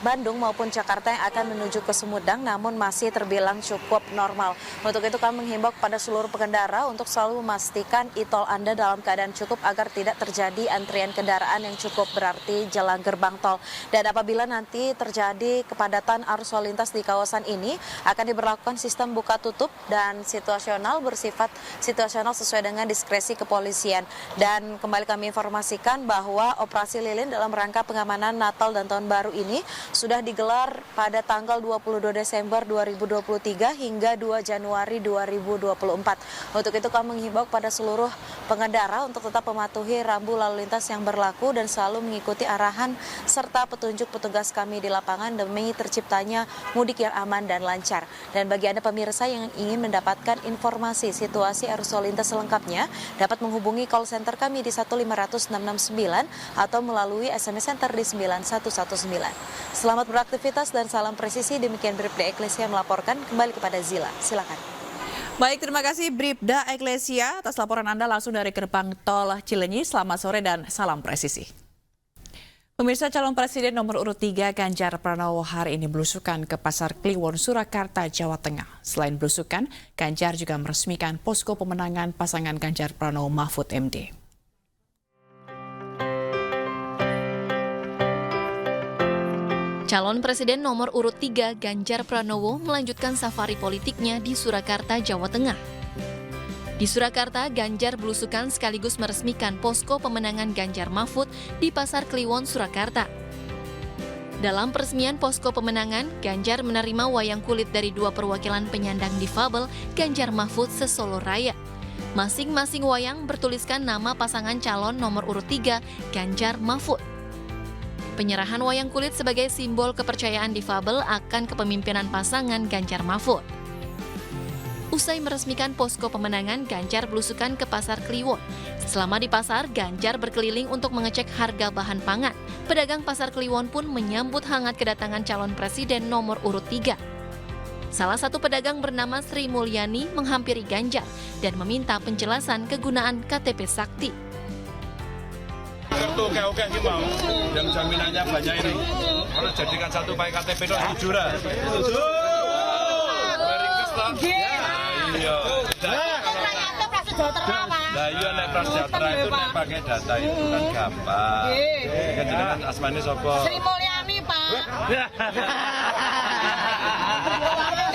S21: Bandung maupun Jakarta yang akan menuju ke Sumedang, namun masih terbilang cukup normal. Untuk itu kami menghimbau kepada seluruh pengendara untuk selalu memastikan e-tol Anda dalam keadaan cukup agar tidak terjadi antrian kendaraan yang cukup berarti jelang gerbang tol. Dan apabila nanti terjadi kepadatan arus lalu lintas di kawasan ini, akan diberlakukan sistem buka tutup dan situasional, bersifat situasional sesuai dengan diskresi kepolisian. Dan kembali kami informasikan bahwa operasi lilin dalam rangka pengamanan Natal dan Tahun Baru ini sudah digelar pada tanggal 22 Desember 2023 hingga 2 Januari 2024. Untuk itu kami menghimbau kepada seluruh pengendara untuk tetap mematuhi rambu lalu lintas yang berlaku dan selalu mengikuti arahan serta petunjuk petugas kami di lapangan demi terciptanya mudik yang aman dan lancar. Dan bagi Anda pemirsa yang ingin mendapatkan informasi situasi arus lalu lintas selengkapnya, dapat menghubungi call center kami di 15669 atau melalui SMS Center di 9119. Selamat beraktivitas dan salam presisi. Demikian Bribda Eklesia melaporkan. Kembali kepada Zila. Silakan.
S1: Baik, terima kasih Bribda Eklesia atas laporan Anda langsung dari gerbang tol Cileunyi. Selamat sore dan salam presisi. Pemirsa, calon presiden nomor urut 3 Ganjar Pranowo hari ini belusukan ke Pasar Kliwon, Surakarta, Jawa Tengah. Selain belusukan, Ganjar juga meresmikan posko pemenangan pasangan Ganjar Pranowo Mahfud MD.
S16: Calon presiden nomor urut 3 Ganjar Pranowo melanjutkan safari politiknya di Surakarta, Jawa Tengah. Di Surakarta, Ganjar belusukan sekaligus meresmikan posko pemenangan Ganjar Mahfud di Pasar Kliwon, Surakarta. Dalam peresmian posko pemenangan, Ganjar menerima wayang kulit dari 2 perwakilan penyandang difabel Ganjar Mahfud se-Solo Raya. Masing-masing wayang bertuliskan nama pasangan calon nomor urut 3 Ganjar Mahfud. Penyerahan wayang kulit sebagai simbol kepercayaan difabel akan kepemimpinan pasangan Ganjar Mahfud. Usai meresmikan posko pemenangan, Ganjar belusukan ke Pasar Kliwon. Selama di pasar, Ganjar berkeliling untuk mengecek harga bahan pangan. Pedagang Pasar Kliwon pun menyambut hangat kedatangan calon presiden nomor urut 3. Salah satu pedagang bernama Sri Mulyani menghampiri Ganjar dan meminta penjelasan kegunaan KTP Sakti.
S2: Kartu oke gimana? Yang jaminannya banyak ini. Kalau jadikan satu pakai KTP itu jujur. Iya. Nah iya nek Prasejahtera itu nek pakai data itu kan gampang. Kan jenengan asmane sapa?
S22: Sri Mulyani, Pak.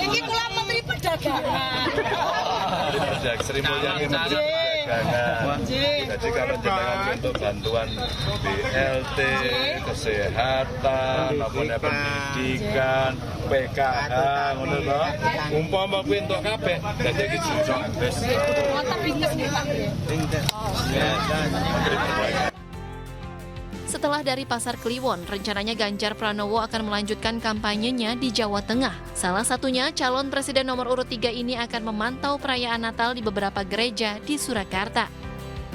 S22: Iki kula Menteri Perdagangan.
S2: Sri Mulyani Menteri Perdagangan. Jadi kalau jenengan untuk bantuan BLT, kesehatan, maupun pendidikan, PKH, ngono to. Umpama kuwi entuk kabeh, dadi iki iso wis.
S16: Setelah dari Pasar Kliwon, rencananya Ganjar Pranowo akan melanjutkan kampanyenya di Jawa Tengah. Salah satunya, calon presiden nomor urut 3 ini akan memantau perayaan Natal di beberapa gereja di Surakarta.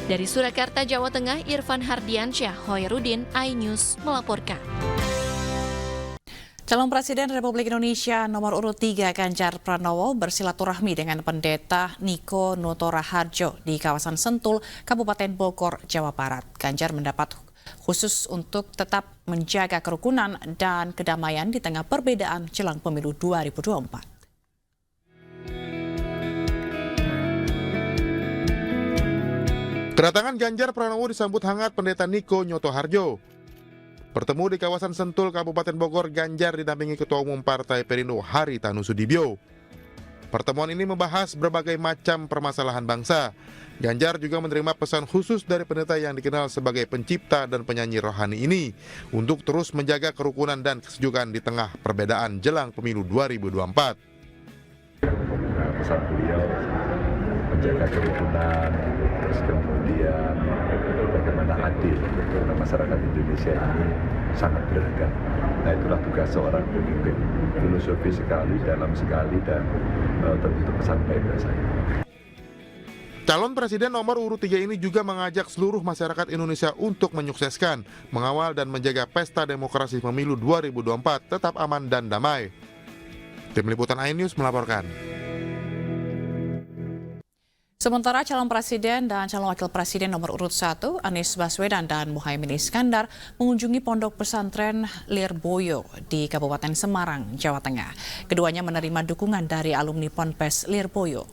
S16: Dari Surakarta, Jawa Tengah, Irfan Hardiansyah, Hoirudin, iNews melaporkan.
S1: Calon Presiden Republik Indonesia nomor urut 3 Ganjar Pranowo bersilaturahmi dengan Pendeta Niko Nutoraharjo di kawasan Sentul, Kabupaten Bogor, Jawa Barat. Ganjar mendapat khusus untuk tetap menjaga kerukunan dan kedamaian di tengah perbedaan jelang pemilu 2024.
S23: Kedatangan Ganjar Pranowo disambut hangat Pendeta Niko Nutoraharjo. Bertemu di kawasan Sentul, Kabupaten Bogor, Ganjar didampingi Ketua Umum Partai Perindo Haritanu Sudibyo. Pertemuan ini membahas berbagai macam permasalahan bangsa. Ganjar juga menerima pesan khusus dari pendeta yang dikenal sebagai pencipta dan penyanyi rohani ini untuk terus menjaga kerukunan dan kesejukan di tengah perbedaan jelang pemilu 2024.
S24: Pesan beliau menjaga kerukunan, terus kemudian bagaimana adil, karena masyarakat Indonesia ini sangat beragam. Nah itulah tugas seorang pemimpin, filosofi sekali, dalam sekali, dan tentu pesan baik dari saya.
S23: Calon Presiden nomor urut 3 ini juga mengajak seluruh masyarakat Indonesia untuk menyukseskan, mengawal dan menjaga pesta demokrasi pemilu 2024 tetap aman dan damai. Tim Liputan iNews melaporkan.
S1: Sementara calon presiden dan calon wakil presiden nomor urut 1, Anies Baswedan dan Muhaimin Iskandar mengunjungi pondok pesantren Lirboyo di Kabupaten Semarang, Jawa Tengah. Keduanya menerima dukungan dari alumni Ponpes Lirboyo.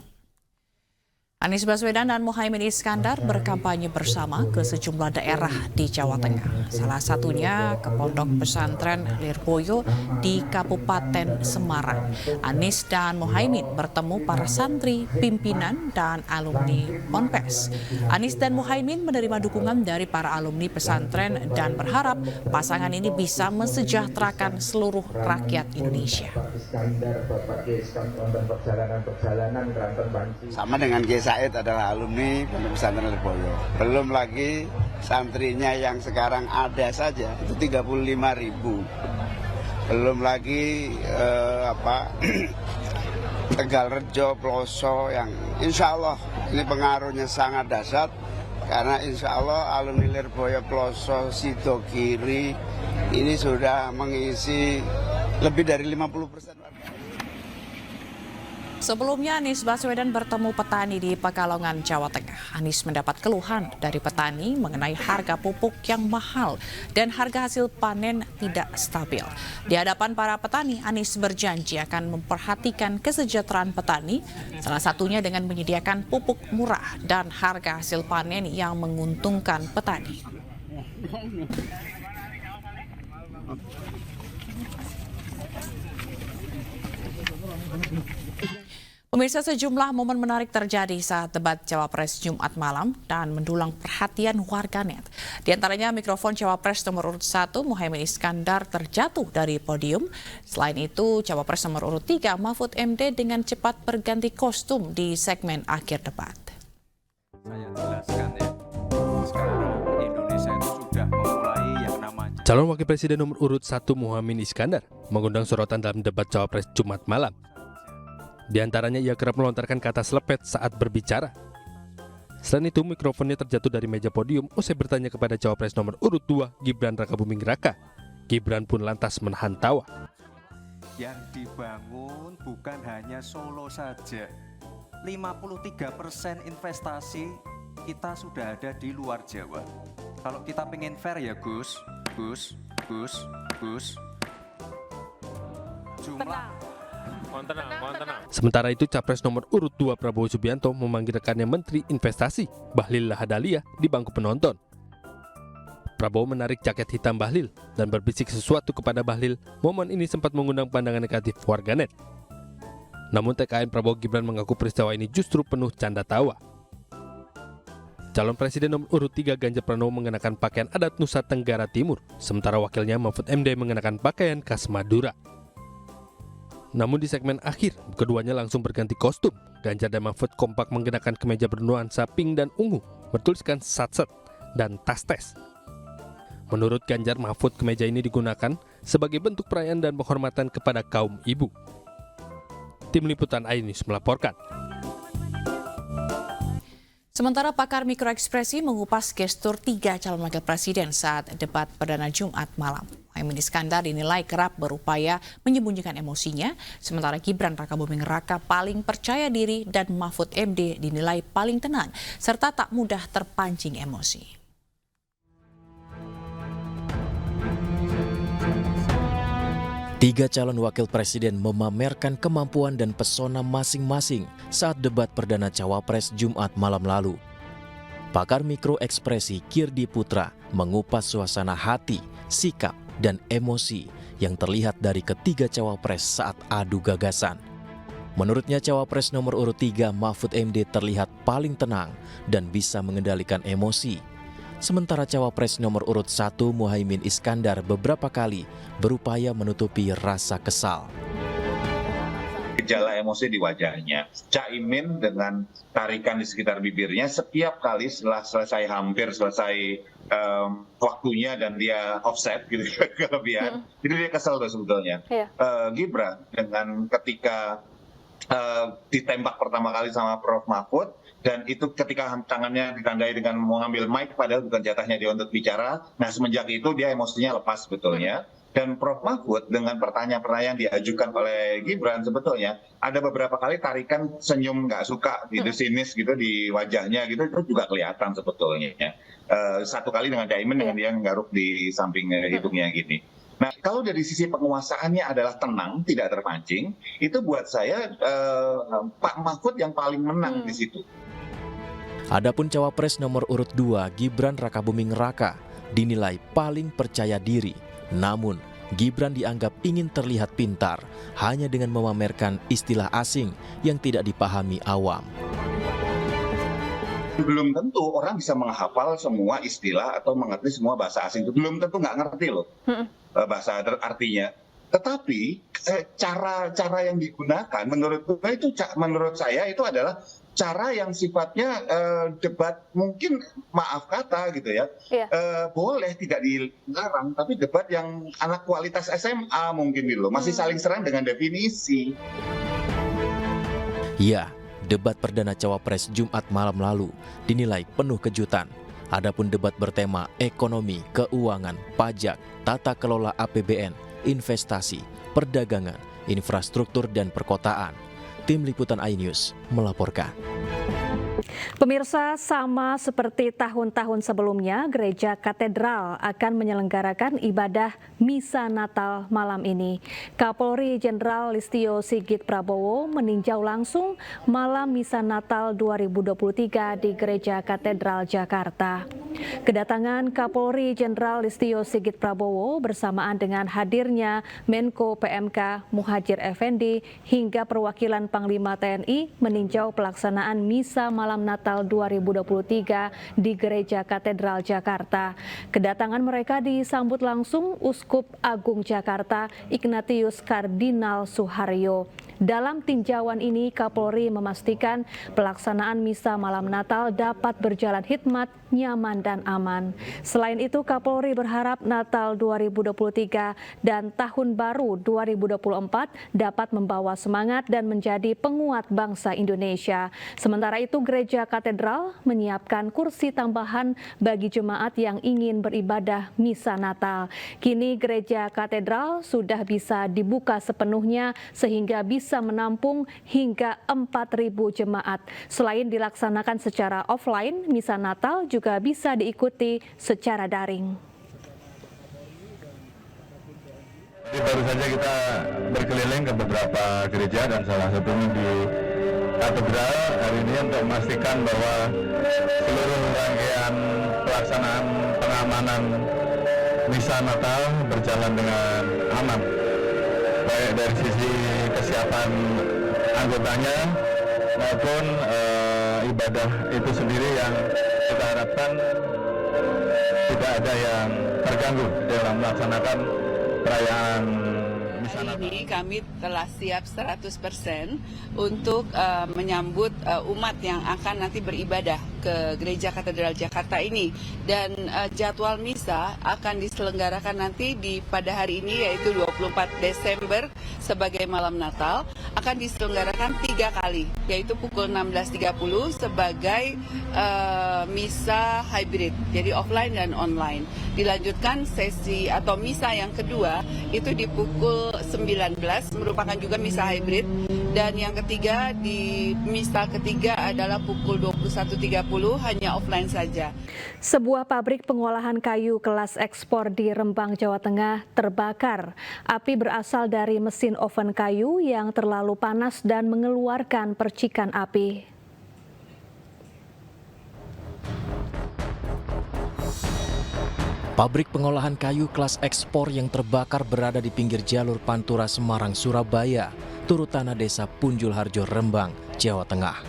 S1: Anies Baswedan dan Muhaimin Iskandar berkampanye bersama ke sejumlah daerah di Jawa Tengah. Salah satunya ke pondok pesantren Lirboyo di Kabupaten Semarang. Anies dan Muhaimin bertemu para santri, pimpinan, dan alumni Ponpes. Anies dan Muhaimin menerima dukungan dari para alumni pesantren dan berharap pasangan ini bisa mensejahterakan seluruh rakyat Indonesia.
S25: Sama dengan Said adalah alumni Pondok Pesantren Lirboyo. Belum lagi santrinya yang sekarang ada saja itu 35.000. Belum lagi Tegalrejo, Ploso yang insya Allah ini pengaruhnya sangat dahsyat karena insya Allah alumni Lirboyo, Ploso, Sidogiri ini sudah mengisi lebih dari 50%.
S1: Sebelumnya Anies Baswedan bertemu petani di Pekalongan, Jawa Tengah. Anies mendapat keluhan dari petani mengenai harga pupuk yang mahal dan harga hasil panen tidak stabil. Di hadapan para petani, Anies berjanji akan memperhatikan kesejahteraan petani, salah satunya dengan menyediakan pupuk murah dan harga hasil panen yang menguntungkan petani. Pemirsa, sejumlah momen menarik terjadi saat debat Cawapres Jumat malam dan mendulang perhatian warganet. Di antaranya mikrofon Cawapres nomor urut 1 Muhaimin Iskandar terjatuh dari podium. Selain itu, Cawapres nomor urut 3 Mahfud MD dengan cepat berganti kostum di segmen akhir debat.
S3: Saya jelaskan ya, sekarang Indonesia itu sudah memulai yang namanya.
S5: Calon Wakil Presiden nomor urut 1 Muhaimin Iskandar mengundang sorotan dalam debat Cawapres Jumat malam. Di antaranya ia kerap melontarkan kata selepet saat berbicara. Selain itu, mikrofonnya terjatuh dari meja podium usai bertanya kepada Cawapres nomor urut 2 Gibran Rakabuming Raka. Gibran pun lantas menahan tawa.
S3: Yang dibangun bukan hanya Solo saja. 53% investasi kita sudah ada di luar Jawa. Kalau kita pengen fair ya Gus. Jumlah
S5: Sementara itu, Capres nomor urut 2 Prabowo Subianto memanggil rekannya Menteri Investasi, Bahlil Lahadalia, di bangku penonton. Prabowo menarik jaket hitam Bahlil dan berbisik sesuatu kepada Bahlil. Momen ini sempat mengundang pandangan negatif warganet. Namun TKN Prabowo Gibran mengaku peristiwa ini justru penuh canda tawa. Calon Presiden nomor urut 3 Ganjar Pranowo mengenakan pakaian adat Nusa Tenggara Timur, sementara wakilnya Mahfud MD mengenakan pakaian khas Madura. Namun di segmen akhir, keduanya langsung berganti kostum. Ganjar dan Mahfud kompak mengenakan kemeja bernuansa pink dan ungu, bertuliskan satset dan tastes. Menurut Ganjar, Mahfud kemeja ini digunakan sebagai bentuk perayaan dan penghormatan kepada kaum ibu. Tim Liputan iNews melaporkan.
S1: Sementara pakar mikroekspresi mengupas gestur 3 calon wakil presiden saat debat perdana Jumat malam. Muhaimin Iskandar dinilai kerap berupaya menyembunyikan emosinya, sementara Gibran Rakabuming Raka paling percaya diri dan Mahfud MD dinilai paling tenang, serta tak mudah terpancing emosi.
S4: Tiga calon wakil presiden memamerkan kemampuan dan pesona masing-masing saat debat perdana Cawapres Jumat malam lalu. Pakar mikroekspresi Kirdi Putra mengupas suasana hati, sikap, dan emosi yang terlihat dari ketiga Cawapres saat adu gagasan. Menurutnya Cawapres nomor urut 3 Mahfud MD terlihat paling tenang dan bisa mengendalikan emosi. Sementara Cawapres nomor urut 1 Muhaimin Iskandar beberapa kali berupaya menutupi rasa kesal.
S6: Gejala emosi di wajahnya. Caimin dengan tarikan di sekitar bibirnya setiap kali setelah hampir selesai waktunya dan dia offset gitu kelebihan, itu dia kesel tuh sebetulnya. Gibran dengan ketika ditembak pertama kali sama Prof Mahfud, dan itu ketika tangannya ditandai dengan mengambil mic padahal bukan jatahnya dia untuk bicara. Nah semenjak itu dia emosinya lepas sebetulnya. Dan Prof Mahfud dengan pertanyaan-pertanyaan diajukan oleh Gibran sebetulnya ada beberapa kali tarikan senyum nggak suka gitu, sinis gitu di wajahnya gitu, itu juga kelihatan sebetulnya. Satu kali dengan Caimin dengan dia nggaruk di samping hidungnya gini. Nah, kalau dari sisi penguasaannya adalah tenang, tidak terpancing, itu buat saya Pak Mahfud yang paling menang di situ.
S4: Adapun Cawapres nomor urut 2 Gibran Rakabuming Raka dinilai paling percaya diri. Namun, Gibran dianggap ingin terlihat pintar hanya dengan memamerkan istilah asing yang tidak dipahami awam.
S6: Belum tentu orang bisa menghafal semua istilah atau mengerti semua bahasa asing. Itu belum tentu nggak ngerti loh bahasa artinya. Tetapi cara yang digunakan menurut saya itu adalah cara yang sifatnya debat, mungkin maaf kata gitu ya, boleh tidak dilarang, tapi debat yang anak kualitas SMA mungkin gitu loh, masih saling serang dengan definisi.
S4: Ya, debat perdana Cawapres Jumat malam lalu dinilai penuh kejutan. Adapun debat bertema ekonomi, keuangan, pajak, tata kelola APBN, investasi, perdagangan, infrastruktur, dan perkotaan Tim Liputan iNews melaporkan.
S7: Pemirsa, sama seperti tahun-tahun sebelumnya, Gereja Katedral akan menyelenggarakan ibadah Misa Natal malam ini. Kapolri Jenderal Listio Sigit Prabowo meninjau langsung malam Misa Natal 2023 di Gereja Katedral Jakarta. Kedatangan Kapolri Jenderal Listio Sigit Prabowo bersamaan dengan hadirnya Menko PMK Muhadjir Effendi hingga perwakilan Panglima TNI meninjau pelaksanaan Misa Malam Natal 2023 di Gereja Katedral Jakarta. Kedatangan mereka disambut langsung Uskup Agung Jakarta Ignatius Kardinal Suharyo. Dalam tinjauan ini, Kapolri memastikan pelaksanaan Misa Malam Natal dapat berjalan hikmat, nyaman, dan aman. Selain itu, Kapolri berharap Natal 2023 dan Tahun Baru 2024 dapat membawa semangat dan menjadi penguat bangsa Indonesia. Sementara itu, Gereja Katedral menyiapkan kursi tambahan bagi jemaat yang ingin beribadah Misa Natal. Kini Gereja Katedral sudah bisa dibuka sepenuhnya sehingga bisa menampung hingga 4.000 jemaat. Selain dilaksanakan secara offline, Misa Natal juga bisa diikuti secara daring.
S24: Baru saja kita berkeliling ke beberapa gereja dan salah satunya di katedral hari ini untuk memastikan bahwa seluruh rangkaian pelaksanaan pengamanan Misa Natal berjalan dengan aman, baik dari sisi kesiapan anggotanya maupun ibadah itu sendiri yang kita harapkan tidak ada yang terganggu dalam melaksanakan perayaan Misa Natal.
S8: Ini kami telah siap 100% untuk menyambut umat yang akan nanti beribadah ke Gereja Katedral Jakarta ini, dan jadwal misa akan diselenggarakan nanti pada hari ini yaitu 24 Desember sebagai malam Natal, akan diselenggarakan 3 kali yaitu pukul 16.30 sebagai misa hybrid, jadi offline dan online. Dilanjutkan sesi atau misa yang kedua itu di pukul 19 merupakan juga misa hybrid, dan yang ketiga di misa ketiga adalah pukul 21.30 hanya offline saja.
S7: Sebuah pabrik pengolahan kayu kelas ekspor di Rembang, Jawa Tengah terbakar. Api berasal dari mesin oven kayu yang terlalu panas dan mengeluarkan percikan api.
S4: Pabrik pengolahan kayu kelas ekspor yang terbakar berada di pinggir jalur Pantura Semarang, Surabaya, turut tanah desa Punjul Harjo, Rembang, Jawa Tengah.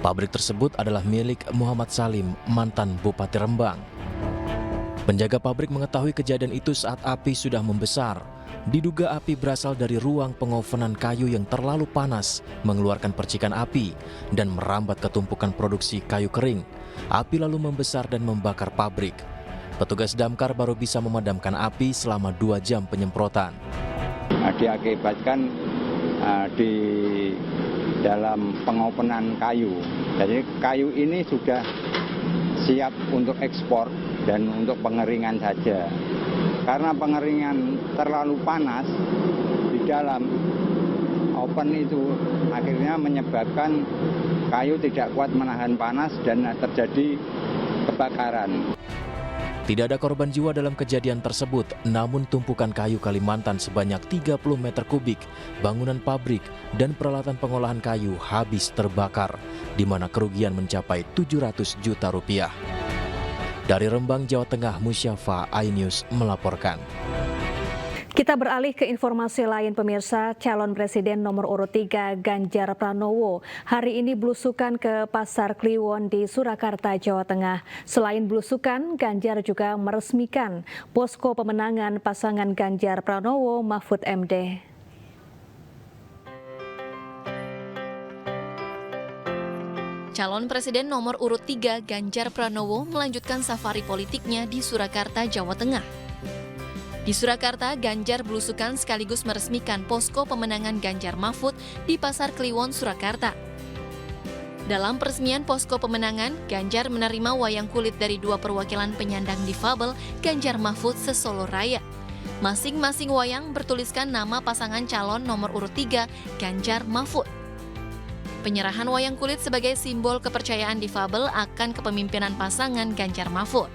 S4: Pabrik tersebut adalah milik Muhammad Salim, mantan Bupati Rembang. Penjaga pabrik mengetahui kejadian itu saat api sudah membesar. Diduga api berasal dari ruang pengovenan kayu yang terlalu panas, mengeluarkan percikan api, dan merambat ke tumpukan produksi kayu kering. Api lalu membesar dan membakar pabrik. Petugas damkar baru bisa memadamkan api selama 2 jam penyemprotan.
S10: Diakibatkan di dalam pengopenan kayu. Jadi kayu ini sudah siap untuk ekspor dan untuk pengeringan saja. Karena pengeringan terlalu panas di dalam oven itu akhirnya menyebabkan kayu tidak kuat menahan panas dan terjadi kebakaran.
S4: Tidak ada korban jiwa dalam kejadian tersebut, namun tumpukan kayu Kalimantan sebanyak 30 meter kubik, bangunan pabrik, dan peralatan pengolahan kayu habis terbakar, di mana kerugian mencapai 700 juta rupiah. Dari Rembang, Jawa Tengah, Musyafa, iNews melaporkan.
S7: Kita beralih ke informasi lain, pemirsa. Calon Presiden nomor urut 3 Ganjar Pranowo hari ini belusukan ke Pasar Kliwon di Surakarta, Jawa Tengah. Selain belusukan, Ganjar juga meresmikan posko pemenangan pasangan Ganjar Pranowo Mahfud MD.
S16: Calon Presiden nomor urut 3 Ganjar Pranowo melanjutkan safari politiknya di Surakarta, Jawa Tengah. Di Surakarta, Ganjar belusukan sekaligus meresmikan posko pemenangan Ganjar Mahfud di Pasar Kliwon, Surakarta. Dalam peresmian posko pemenangan, Ganjar menerima wayang kulit dari 2 perwakilan penyandang difabel Ganjar Mahfud se-Solo Raya. Masing-masing wayang bertuliskan nama pasangan calon nomor urut 3 Ganjar Mahfud. Penyerahan wayang kulit sebagai simbol kepercayaan difabel akan kepemimpinan pasangan Ganjar Mahfud.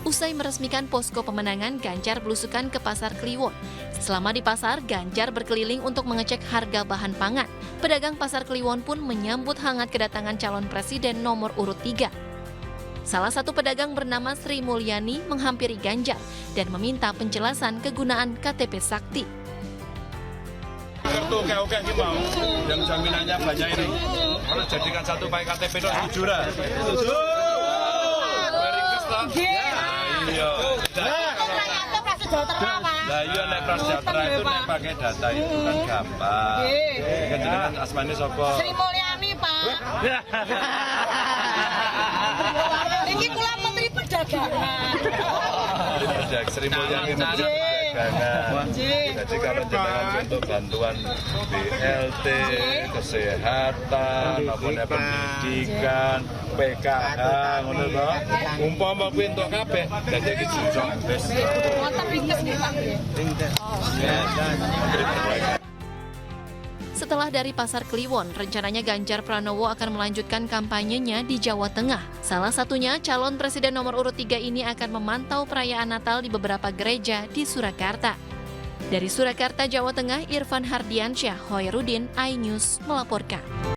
S16: Usai meresmikan posko pemenangan, Ganjar belusukan ke Pasar Kliwon. Selama di pasar, Ganjar berkeliling untuk mengecek harga bahan pangan. Pedagang Pasar Kliwon pun menyambut hangat kedatangan calon presiden nomor urut 3. Salah satu pedagang bernama Sri Mulyani menghampiri Ganjar dan meminta penjelasan kegunaan KTP Sakti.
S2: Kartu oke ini mau, yang jaminannya banyak ini. Kalau jadikan satu pakai KTP itu jujur. Nah iya nek Prasejahtera itu nek pakai data itu kan gampang. Kan asmane sapa?
S22: Sri Mulyani, Pak. Iki kula Menteri Perdagangan.
S2: Sri Mulyani Menteri Perdagangan. Jadi kalau jenengan untuk bantuan BLT, kesehatan, maupun pendidikan, PKH, ngono to. Umpama kuwi entuk kabeh, dadi iki jujur wis.
S22: Wonten ringkes nggih, Pak.
S16: Setelah dari Pasar Kliwon, rencananya Ganjar Pranowo akan melanjutkan kampanyenya di Jawa Tengah. Salah satunya, calon presiden nomor urut 3 ini akan memantau perayaan Natal di beberapa gereja di Surakarta. Dari Surakarta, Jawa Tengah, Irfan Hardiansyah, Hoirudin, iNews melaporkan.